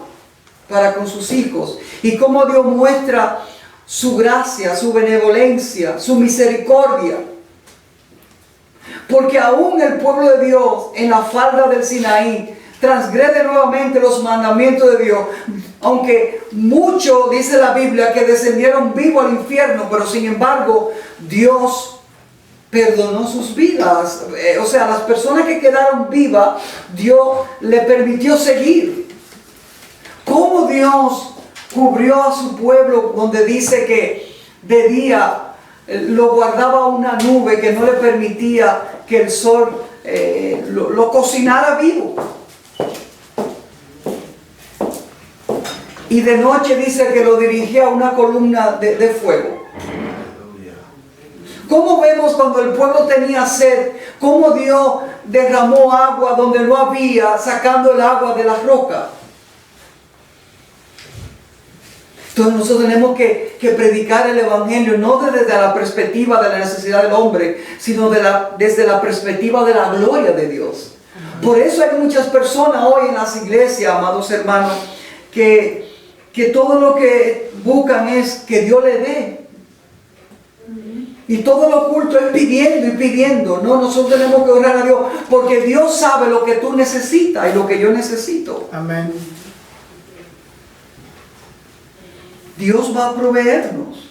para con sus hijos y cómo Dios muestra su gracia, su benevolencia, su misericordia. Porque aún el pueblo de Dios en la falda del Sinaí transgrede nuevamente los mandamientos de Dios, aunque mucho dice la Biblia que descendieron vivos al infierno, pero sin embargo Dios perdonó sus vidas. O sea, las personas que quedaron vivas, Dios le permitió seguir. ¿Cómo Dios cubrió a su pueblo donde dice que de día lo guardaba una nube que no le permitía que el sol lo cocinara vivo? Y de noche dice que lo dirigía a una columna de fuego. ¿Cómo vemos cuando el pueblo tenía sed, cómo Dios derramó agua donde no había, sacando el agua de las rocas? Entonces nosotros tenemos que predicar el Evangelio no desde la perspectiva de la necesidad del hombre, sino desde la perspectiva de la gloria de Dios. Por eso hay muchas personas hoy en las iglesias, amados hermanos, que todo lo que buscan es que Dios le dé. Y todo lo oculto es pidiendo y pidiendo. No, nosotros tenemos que orar a Dios, porque Dios sabe lo que tú necesitas y lo que yo necesito. Amén. Dios va a proveernos.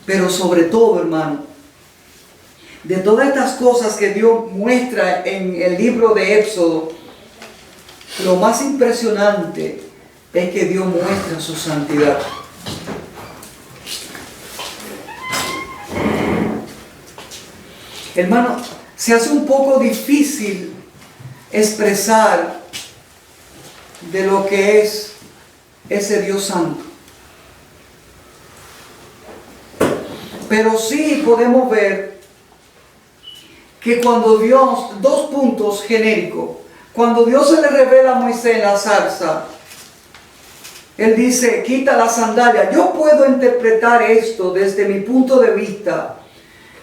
Pero sobre todo, hermano, de todas estas cosas que Dios muestra en el libro de Éxodo, lo más impresionante es que Dios muestra su santidad. Hermano, se hace un poco difícil expresar de lo que es ese Dios santo. Pero sí podemos ver que cuando Dios, dos puntos genéricos, cuando Dios se le revela a Moisés en la zarza, Él dice, quita la sandalia. Yo puedo interpretar esto desde mi punto de vista,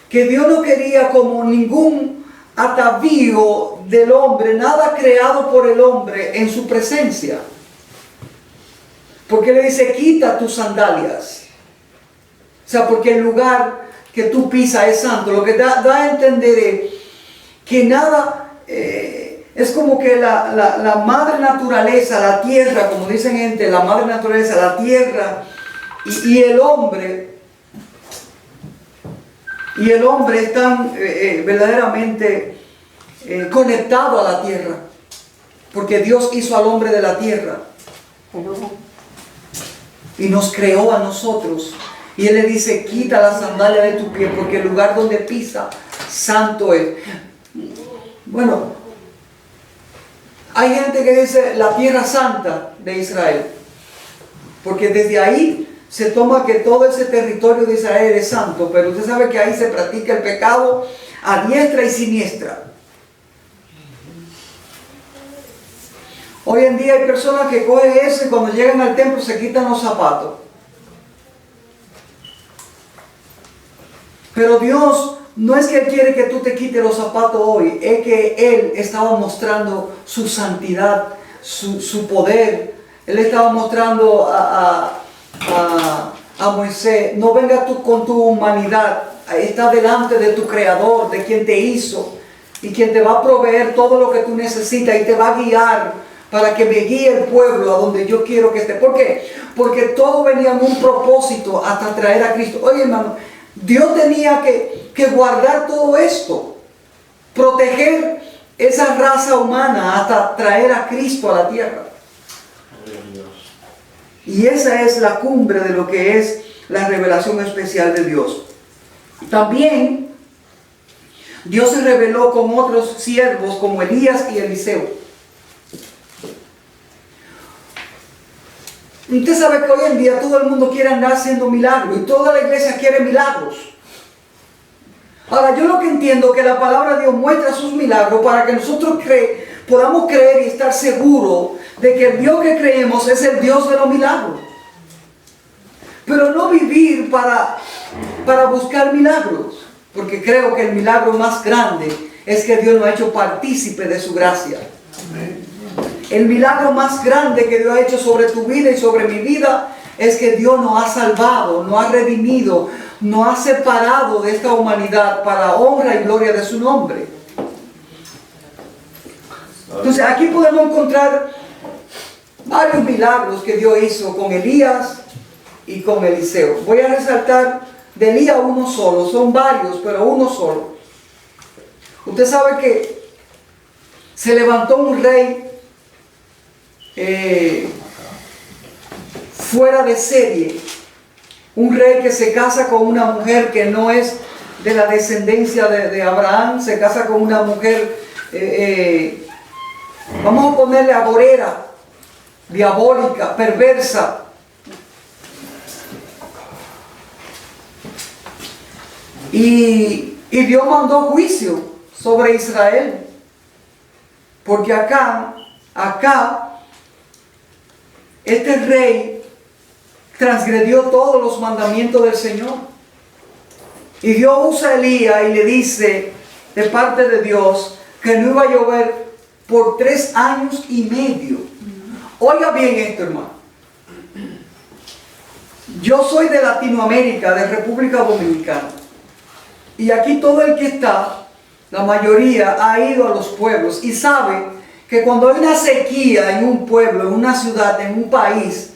que Dios no quería como ningún atavío del hombre, nada creado por el hombre en su presencia. Porque le dice, quita tus sandalias. O sea, porque el lugar que tú pisas es santo. Lo que da a entender es que nada, es como que la madre naturaleza, la tierra, como dicen gente, la madre naturaleza, la tierra y el hombre están verdaderamente conectados a la tierra. Porque Dios hizo al hombre de la tierra. Y nos creó a nosotros. Y Él le dice, quita la sandalia de tu pie, porque el lugar donde pisa, santo es. Bueno, hay gente que dice la tierra santa de Israel. Porque desde ahí se toma que todo ese territorio de Israel es santo. Pero usted sabe que ahí se practica el pecado a diestra y siniestra. Hoy en día hay personas que cogen eso y cuando llegan al templo se quitan los zapatos. Pero Dios no es que Él quiere que tú te quites los zapatos hoy, es que Él estaba mostrando su santidad, su poder. Él estaba mostrando a Moisés, no venga tú con tu humanidad, está delante de tu Creador, de quien te hizo y quien te va a proveer todo lo que tú necesitas y te va a guiar para que me guíe el pueblo a donde yo quiero que esté. ¿Por qué? Porque todo venía en un propósito hasta traer a Cristo. Oye, hermano, Dios tenía que guardar todo esto, proteger esa raza humana hasta traer a Cristo a la tierra. Y esa es la cumbre de lo que es la revelación especial de Dios. También Dios se reveló con otros siervos como Elías y Eliseo. Usted sabe que hoy en día todo el mundo quiere andar haciendo milagros y toda la iglesia quiere milagros. Ahora, yo lo que entiendo es que la palabra de Dios muestra sus milagros para que nosotros podamos creer y estar seguros de que el Dios que creemos es el Dios de los milagros. Pero no vivir para buscar milagros, porque creo que el milagro más grande es que Dios nos ha hecho partícipe de su gracia. Amén. El milagro más grande que Dios ha hecho sobre tu vida y sobre mi vida es que Dios nos ha salvado, nos ha redimido, nos ha separado de esta humanidad para honra y gloria de su nombre. Entonces aquí podemos encontrar varios milagros que Dios hizo con Elías y con Eliseo. Voy a resaltar de Elías uno solo, son varios, pero uno solo. Usted sabe que se levantó un rey fuera de serie, un rey que se casa con una mujer que no es de la descendencia de Abraham, se casa con una mujer, vamos a ponerle agorera, diabólica, perversa. Y Dios mandó juicio sobre Israel, porque acá este rey transgredió todos los mandamientos del Señor. Y Dios usa a Elías y le dice de parte de Dios que no iba a llover por 3 años y medio. Oiga bien esto, hermano. Yo soy de Latinoamérica, de República Dominicana. Y aquí todo el que está, la mayoría, ha ido a los pueblos y sabe que cuando hay una sequía en un pueblo, en una ciudad, en un país,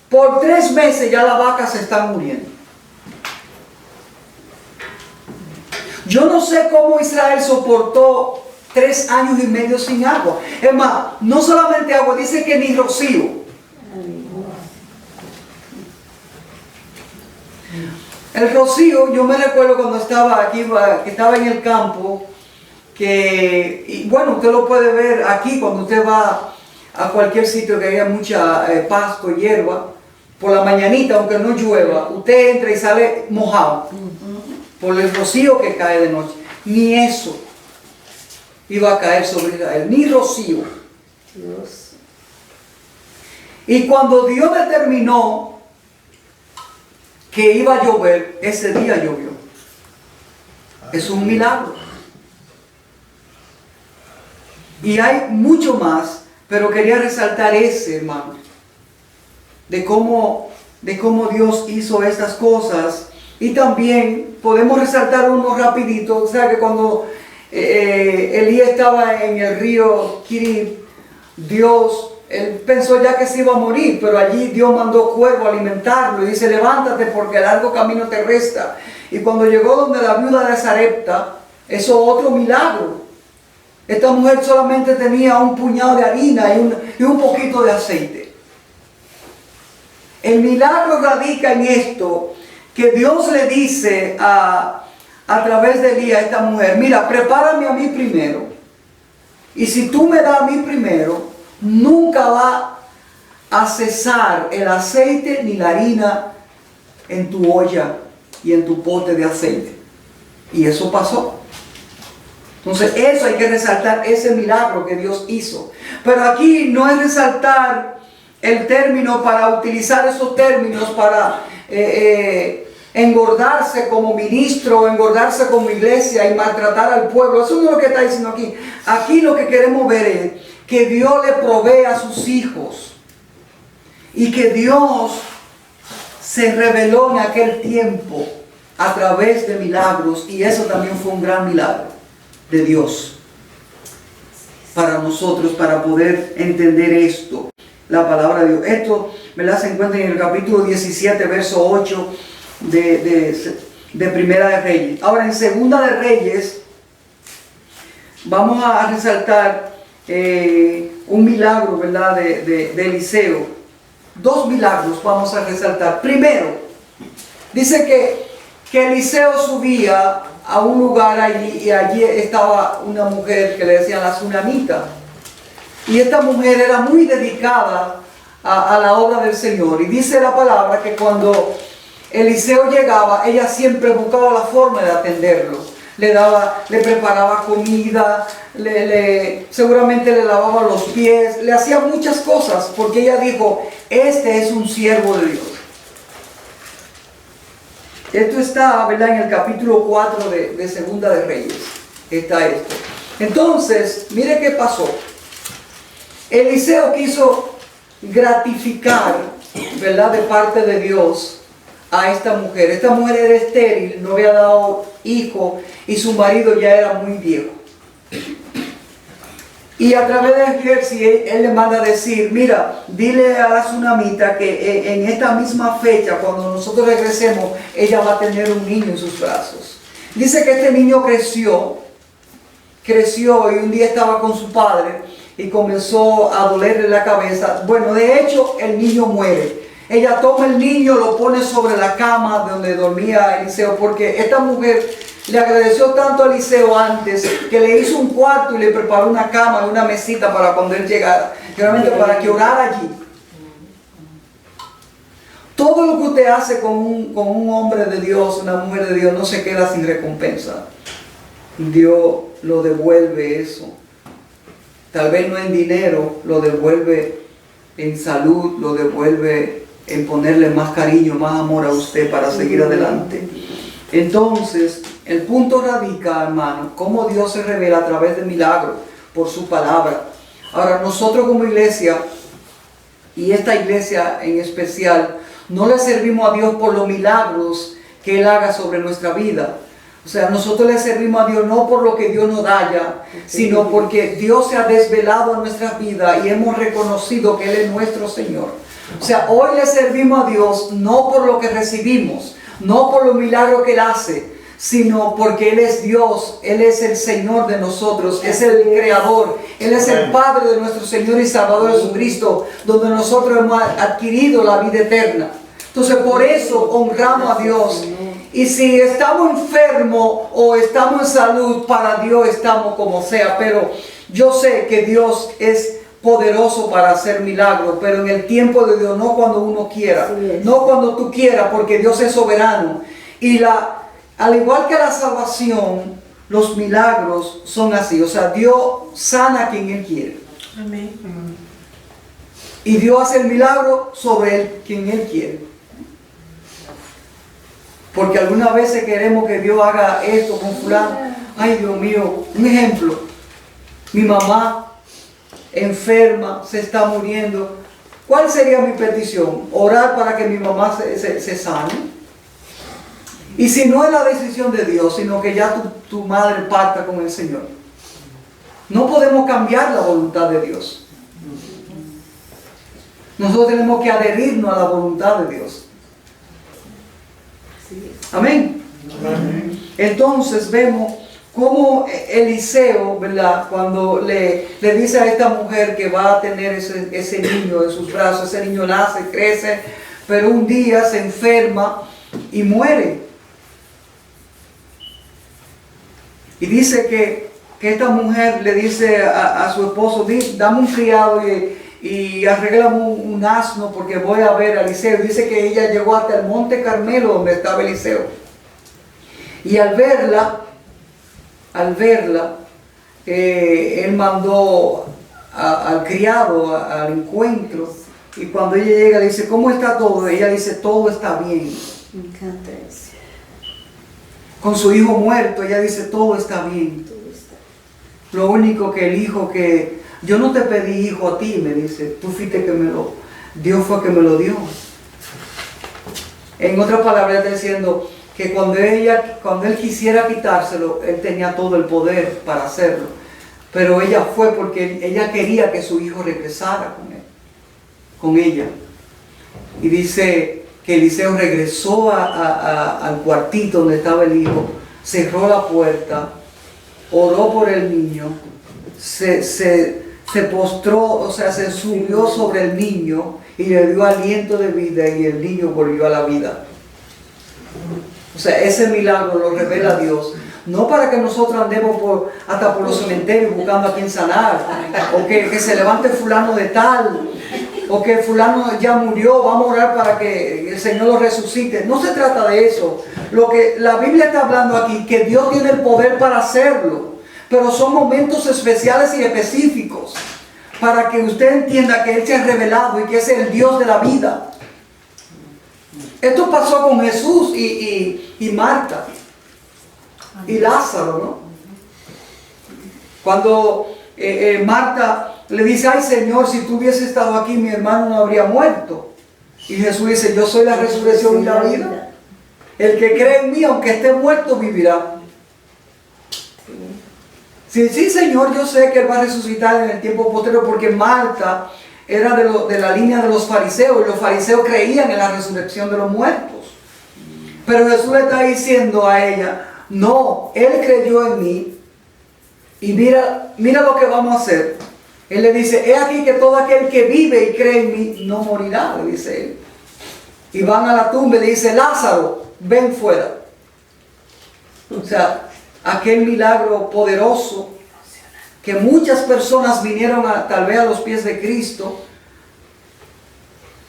por 3 meses ya las vacas se están muriendo. Yo no sé cómo Israel soportó 3 años y medio sin agua. Es más, no solamente agua, dice que ni rocío. El rocío, yo me recuerdo cuando estaba aquí, que estaba en el campo, y bueno, usted lo puede ver aquí cuando usted va a cualquier sitio que haya mucha pasto, hierba, por la mañanita, aunque no llueva, usted entra y sale mojado por el rocío que cae de noche. Ni eso iba a caer sobre Israel, ni rocío. Dios. Y cuando Dios determinó que iba a llover, ese día llovió. Es un milagro. Y hay mucho más, pero quería resaltar ese, hermano, de cómo Dios hizo estas cosas. Y también podemos resaltar uno rapidito. O sea que cuando Elías estaba en el río Querib, él pensó ya que se iba a morir, pero allí Dios mandó cuervo a alimentarlo y dice: levántate porque el largo camino te resta. Y cuando llegó donde la viuda de Sarepta, eso es otro milagro. Esta mujer solamente tenía un puñado de harina y un poquito de aceite. El milagro radica en esto, que Dios le dice a través de Elías a esta mujer: mira, prepárame a mí primero, y si tú me das a mí primero, nunca va a cesar el aceite ni la harina en tu olla y en tu pote de aceite. Y eso pasó. Entonces eso hay que resaltar, ese milagro que Dios hizo. Pero aquí no es resaltar el término para utilizar esos términos para engordarse como ministro, engordarse como iglesia y maltratar al pueblo. Eso no es lo que está diciendo aquí. Aquí lo que queremos ver es que Dios le provee a sus hijos y que Dios se reveló en aquel tiempo a través de milagros, y eso también fue un gran milagro de Dios para nosotros, para poder entender esto, la palabra de Dios. Esto, ¿verdad?, se encuentra en el capítulo 17, verso 8 de Primera de Reyes. Ahora, en Segunda de Reyes vamos a resaltar un milagro, ¿verdad?, de Eliseo. 2 milagros vamos a resaltar. Primero, dice que Eliseo subía a un lugar allí, y allí estaba una mujer que le decían la Sunamita. Y esta mujer era muy dedicada a la obra del Señor. Y dice la palabra que cuando Eliseo llegaba, ella siempre buscaba la forma de atenderlo. Le preparaba comida, seguramente le lavaba los pies, le hacía muchas cosas, porque ella dijo: este es un siervo de Dios. Esto está, ¿verdad?, en el capítulo 4 de Segunda de Reyes. Está esto. Entonces, mire qué pasó. Eliseo quiso gratificar ¿verdad?, de parte de Dios a esta mujer. Esta mujer era estéril, no había dado hijo y su marido ya era muy viejo. Y a través de Jerjes, él le manda a decir, mira, dile a la tsunamita que en esta misma fecha, cuando nosotros regresemos, ella va a tener un niño en sus brazos. Dice que este niño creció y un día estaba con su padre y comenzó a dolerle la cabeza. Bueno, de hecho, el niño muere. Ella toma el niño, lo pone sobre la cama donde dormía Eliseo, porque esta mujer le agradeció tanto a Eliseo antes que le hizo un cuarto y le preparó una cama y una mesita para cuando él llegara, realmente para que orara allí. Todo lo que usted hace con un hombre de Dios, una mujer de Dios, no se queda sin recompensa. Dios lo devuelve eso. Tal vez no en dinero, lo devuelve en salud, lo devuelve en ponerle más cariño, más amor a usted para seguir adelante. Entonces, el punto radica, hermano, cómo Dios se revela a través de milagros por su palabra. Ahora, nosotros como iglesia, y esta iglesia en especial, no le servimos a Dios por los milagros que Él haga sobre nuestra vida. O sea, nosotros le servimos a Dios no por lo que Dios nos da ya, sino porque Dios se ha desvelado en nuestras vidas y hemos reconocido que Él es nuestro Señor. O sea, hoy le servimos a Dios no por lo que recibimos, no por los milagros que Él hace, sino porque Él es Dios, Él es el Señor de nosotros, es el Creador, Él es el Padre de nuestro Señor y Salvador Jesucristo, donde nosotros hemos adquirido la vida eterna. Entonces, por eso honramos a Dios. Y si estamos enfermos o estamos en salud, para Dios estamos como sea. Pero yo sé que Dios es poderoso para hacer milagros, pero en el tiempo de Dios, no cuando uno quiera, no cuando tú quieras, porque Dios es soberano. Y al igual que la salvación, los milagros son así. O sea, Dios sana a quien Él quiere. Amén. Y Dios hace el milagro sobre quien Él quiere. Porque algunas veces queremos que Dios haga esto con fulano. Ay, Dios mío, un ejemplo. Mi mamá enferma, se está muriendo. ¿Cuál sería mi petición? Orar para que mi mamá se sane. Y si no es la decisión de Dios, sino que ya tu madre parta con el Señor. No podemos cambiar la voluntad de Dios. Nosotros tenemos que adherirnos a la voluntad de Dios. Amén. Amén. Entonces vemos cómo Eliseo, ¿verdad?, cuando le dice a esta mujer que va a tener ese niño en sus brazos, ese niño nace, crece, pero un día se enferma y muere. Y dice que esta mujer le dice a su esposo, dame un criado y arréglame un asno porque voy a ver a Eliseo. Dice que ella llegó hasta el monte Carmelo donde estaba Eliseo. Y al verla, él mandó al criado al encuentro. Y cuando ella llega le dice, ¿cómo está todo? Ella dice, todo está bien. Me encanta eso. Con su hijo muerto, ella dice, todo está bien. Lo único que el hijo que... Yo no te pedí hijo a ti, me dice, tú fuiste que Dios fue que me lo dio. En otras palabras, está diciendo que cuando él quisiera quitárselo, él tenía todo el poder para hacerlo. Pero ella fue porque ella quería que su hijo regresara con ella. Y dice que Eliseo regresó al cuartito donde estaba el hijo, cerró la puerta, oró por el niño, se postró, o sea, se subió sobre el niño y le dio aliento de vida y el niño volvió a la vida. O sea, ese milagro lo revela Dios. No para que nosotros andemos hasta por los cementerios buscando a quien sanar, o que se levante fulano de tal, o que fulano ya murió, vamos a orar para que el Señor lo resucite. No se trata de eso. Lo que la Biblia está hablando aquí, que Dios tiene el poder para hacerlo. Pero son momentos especiales y específicos para que usted entienda que Él se ha revelado y que es el Dios de la vida. Esto pasó con Jesús y Marta y Lázaro, ¿no? Cuando Marta le dice, ay Señor, si tú hubieses estado aquí, mi hermano no habría muerto. Y Jesús dice, yo soy la resurrección y la vida. El que cree en mí, aunque esté muerto, vivirá. Sí, sí, Señor, yo sé que Él va a resucitar en el tiempo posterior, porque Marta era de la línea de los fariseos, y los fariseos creían en la resurrección de los muertos. Pero Jesús le está diciendo a ella, no, Él creyó en mí, y mira lo que vamos a hacer. Él le dice, he aquí que todo aquel que vive y cree en mí no morirá, le dice Él. Y van a la tumba y le dice, Lázaro, ven fuera. O sea, aquel milagro poderoso que muchas personas vinieron tal vez a los pies de Cristo,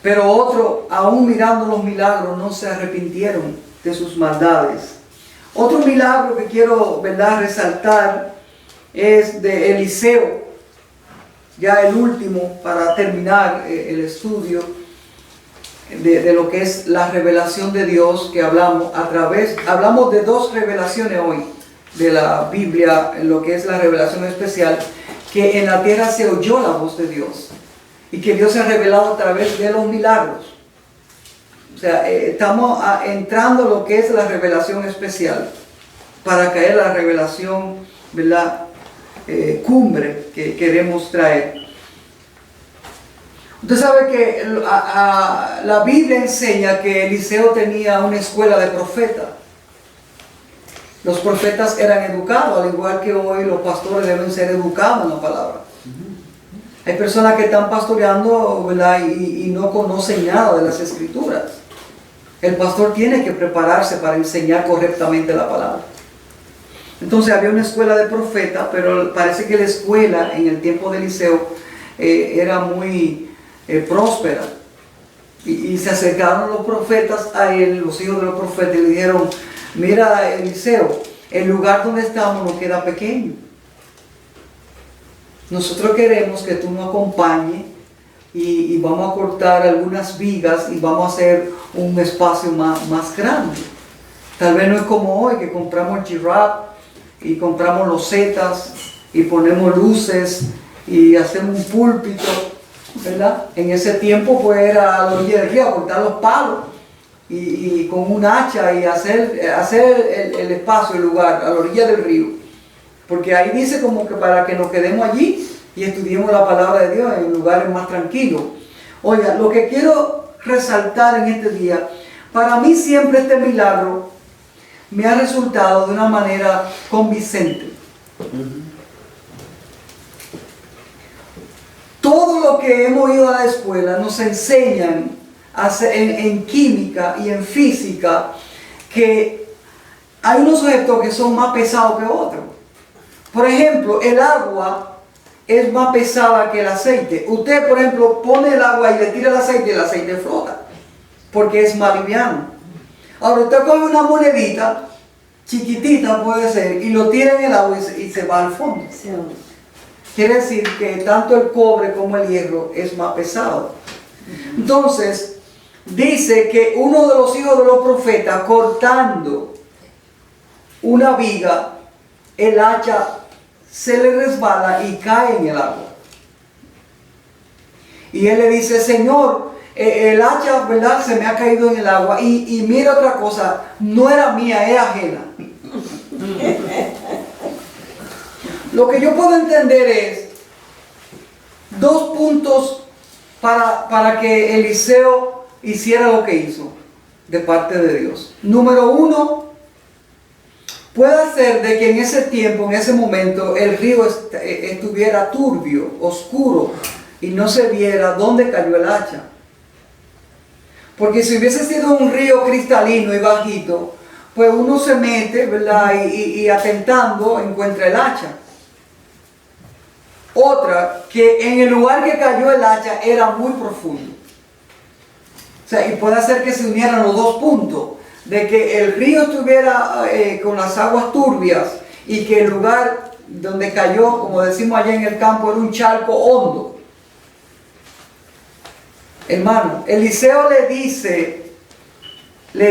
pero otros, aún mirando los milagros, no se arrepintieron de sus maldades. Otro milagro que quiero, ¿verdad?, resaltar es de Eliseo, ya el último para terminar el estudio de lo que es la revelación de Dios que hablamos de dos revelaciones hoy de la Biblia, en lo que es la revelación especial, que en la tierra se oyó la voz de Dios y que Dios se ha revelado a través de los milagros. O sea, estamos entrando a lo que es la revelación especial para caer a la revelación, ¿verdad?, cumbre que queremos traer. Usted sabe que la Biblia enseña que Eliseo tenía una escuela de profetas. Los profetas eran educados, al igual que hoy los pastores deben ser educados en la palabra. Hay personas que están pastoreando, ¿verdad?, y no conocen nada de las escrituras. El pastor tiene que prepararse para enseñar correctamente la palabra. Entonces había una escuela de profetas, pero parece que la escuela en el tiempo de Eliseo era muy próspera. Y se acercaron los profetas a él, los hijos de los profetas, y le dijeron, mira, Eliseo, el lugar donde estamos nos queda pequeño. Nosotros queremos que tú nos acompañes y vamos a cortar algunas vigas y vamos a hacer un espacio más grande. Tal vez no es como hoy, que compramos el giraffe y compramos losetas y ponemos luces y hacemos un púlpito, ¿verdad? En ese tiempo pues era a la orilla del río, a cortar los palos y con un hacha y hacer el espacio, el lugar, a la orilla del río. Porque ahí dice como que para que nos quedemos allí y estudiemos la palabra de Dios en lugares más tranquilos. Oiga, lo que quiero resaltar en este día, para mí siempre este milagro me ha resultado de una manera convincente. Todo lo que hemos ido a la escuela nos enseñan en química y en física que hay unos objetos que son más pesados que otros. Por ejemplo, el agua es más pesada que el aceite. Usted, por ejemplo, pone el agua y le tira el aceite flota, porque es más liviano. Ahora usted coge una monedita, chiquitita puede ser, y lo tira en el agua y se va al fondo. Sí. Quiere decir que tanto el cobre como el hierro es más pesado. Entonces, dice que uno de los hijos de los profetas, cortando una viga, el hacha se le resbala y cae en el agua. Y él le dice, Señor, el hacha, ¿verdad?, se me ha caído en el agua. Y mira otra cosa, no era mía, es ajena. Lo que yo puedo entender es dos puntos para que Eliseo hiciera lo que hizo de parte de Dios. Número uno, puede ser de que en ese tiempo, en ese momento, el río estuviera turbio, oscuro, y no se viera dónde cayó el hacha. Porque si hubiese sido un río cristalino y bajito, pues uno se mete, ¿verdad?, y atentando encuentra el hacha. Otra, que en el lugar que cayó el hacha era muy profundo. O sea, y puede ser que se unieran los dos puntos, de que el río estuviera con las aguas turbias y que el lugar donde cayó, como decimos allá en el campo, era un charco hondo. Hermano, Eliseo le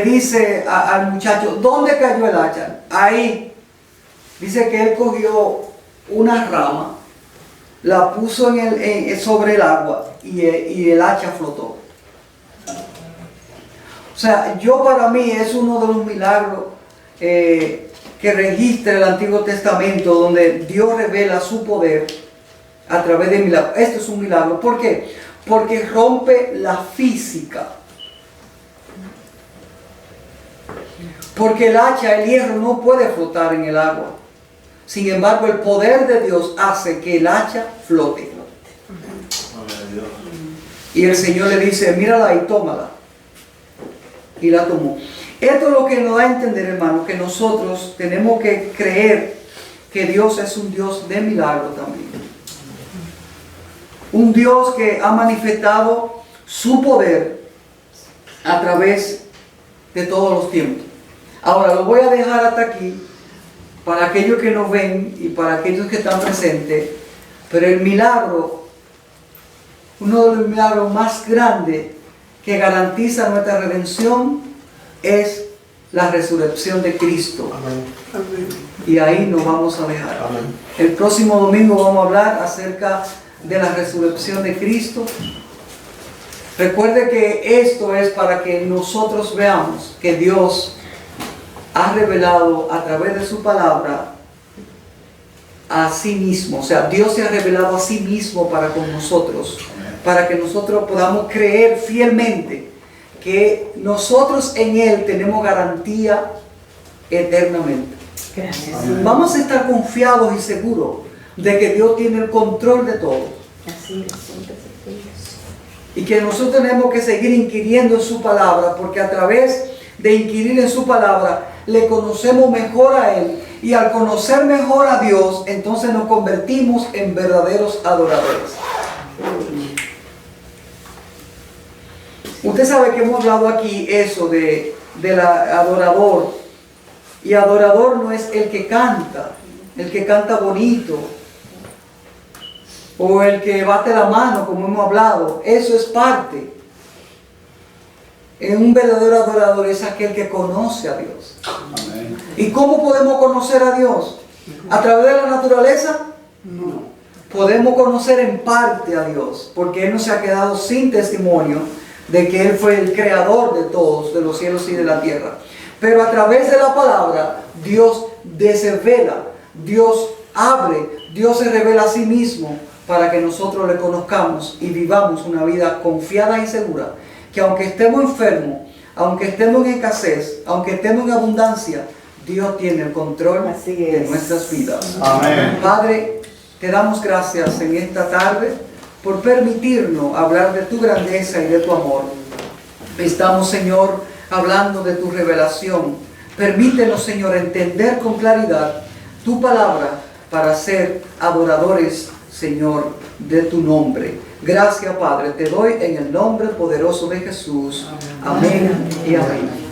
dice al muchacho, ¿dónde cayó el hacha? Ahí. Dice que él cogió una rama, la puso sobre el agua y el hacha flotó. sea, yo para mí es uno de los milagros que registra el Antiguo Testamento, donde Dios revela su poder a través de milagros. Esto es un milagro. ¿Por qué? Porque rompe la física. Porque el hacha, el hierro, no puede flotar en el agua. Sin embargo, el poder de Dios hace que el hacha flote. Y el Señor le dice, mírala y tómala. Y la tomó. Esto es lo que nos da a entender, hermano, que nosotros tenemos que creer que Dios es un Dios de milagro también. Un Dios que ha manifestado su poder a través de todos los tiempos. Ahora lo voy a dejar hasta aquí para aquellos que nos ven y para aquellos que están presentes. Pero el milagro, uno de los milagros más grandes que garantiza nuestra redención es la resurrección de Cristo. Amén. Y ahí nos vamos a dejar. Amén. El próximo domingo vamos a hablar acerca de la resurrección de Cristo. Recuerde que esto es para que nosotros veamos que Dios ha revelado a través de su palabra a sí mismo. O sea, Dios se ha revelado a sí mismo para con nosotros, para que nosotros podamos creer fielmente que nosotros en Él tenemos garantía eternamente. Gracias. Amén. Vamos a estar confiados y seguros de que Dios tiene el control de todo. Así es, siempre se puede. Y que nosotros tenemos que seguir inquiriendo en su palabra, porque a través de inquirir en su palabra le conocemos mejor a Él, y al conocer mejor a Dios, entonces nos convertimos en verdaderos adoradores. Usted sabe que hemos hablado aquí eso del adorador, y adorador no es el que canta bonito, o el que bate la mano, como hemos hablado. Eso es parte. Un verdadero adorador es aquel que conoce a Dios. Amén. ¿Y cómo podemos conocer a Dios? ¿A través de la naturaleza? No. Podemos conocer en parte a Dios, porque Él no se ha quedado sin testimonio de que Él fue el creador de todos, de los cielos y de la tierra. Pero a través de la palabra, Dios desvela, Dios abre, Dios se revela a sí mismo para que nosotros le conozcamos y vivamos una vida confiada y segura, que aunque estemos enfermos, aunque estemos en escasez, aunque estemos en abundancia, Dios tiene el control Así de es. nuestras vidas. Amén. Padre, te damos gracias en esta tarde por permitirnos hablar de tu grandeza y de tu amor. Estamos, Señor, hablando de tu revelación. Permítenos, Señor, entender con claridad tu palabra para ser adoradores, Señor, de tu nombre. Gracias, Padre, te doy en el nombre poderoso de Jesús. Amén y amén.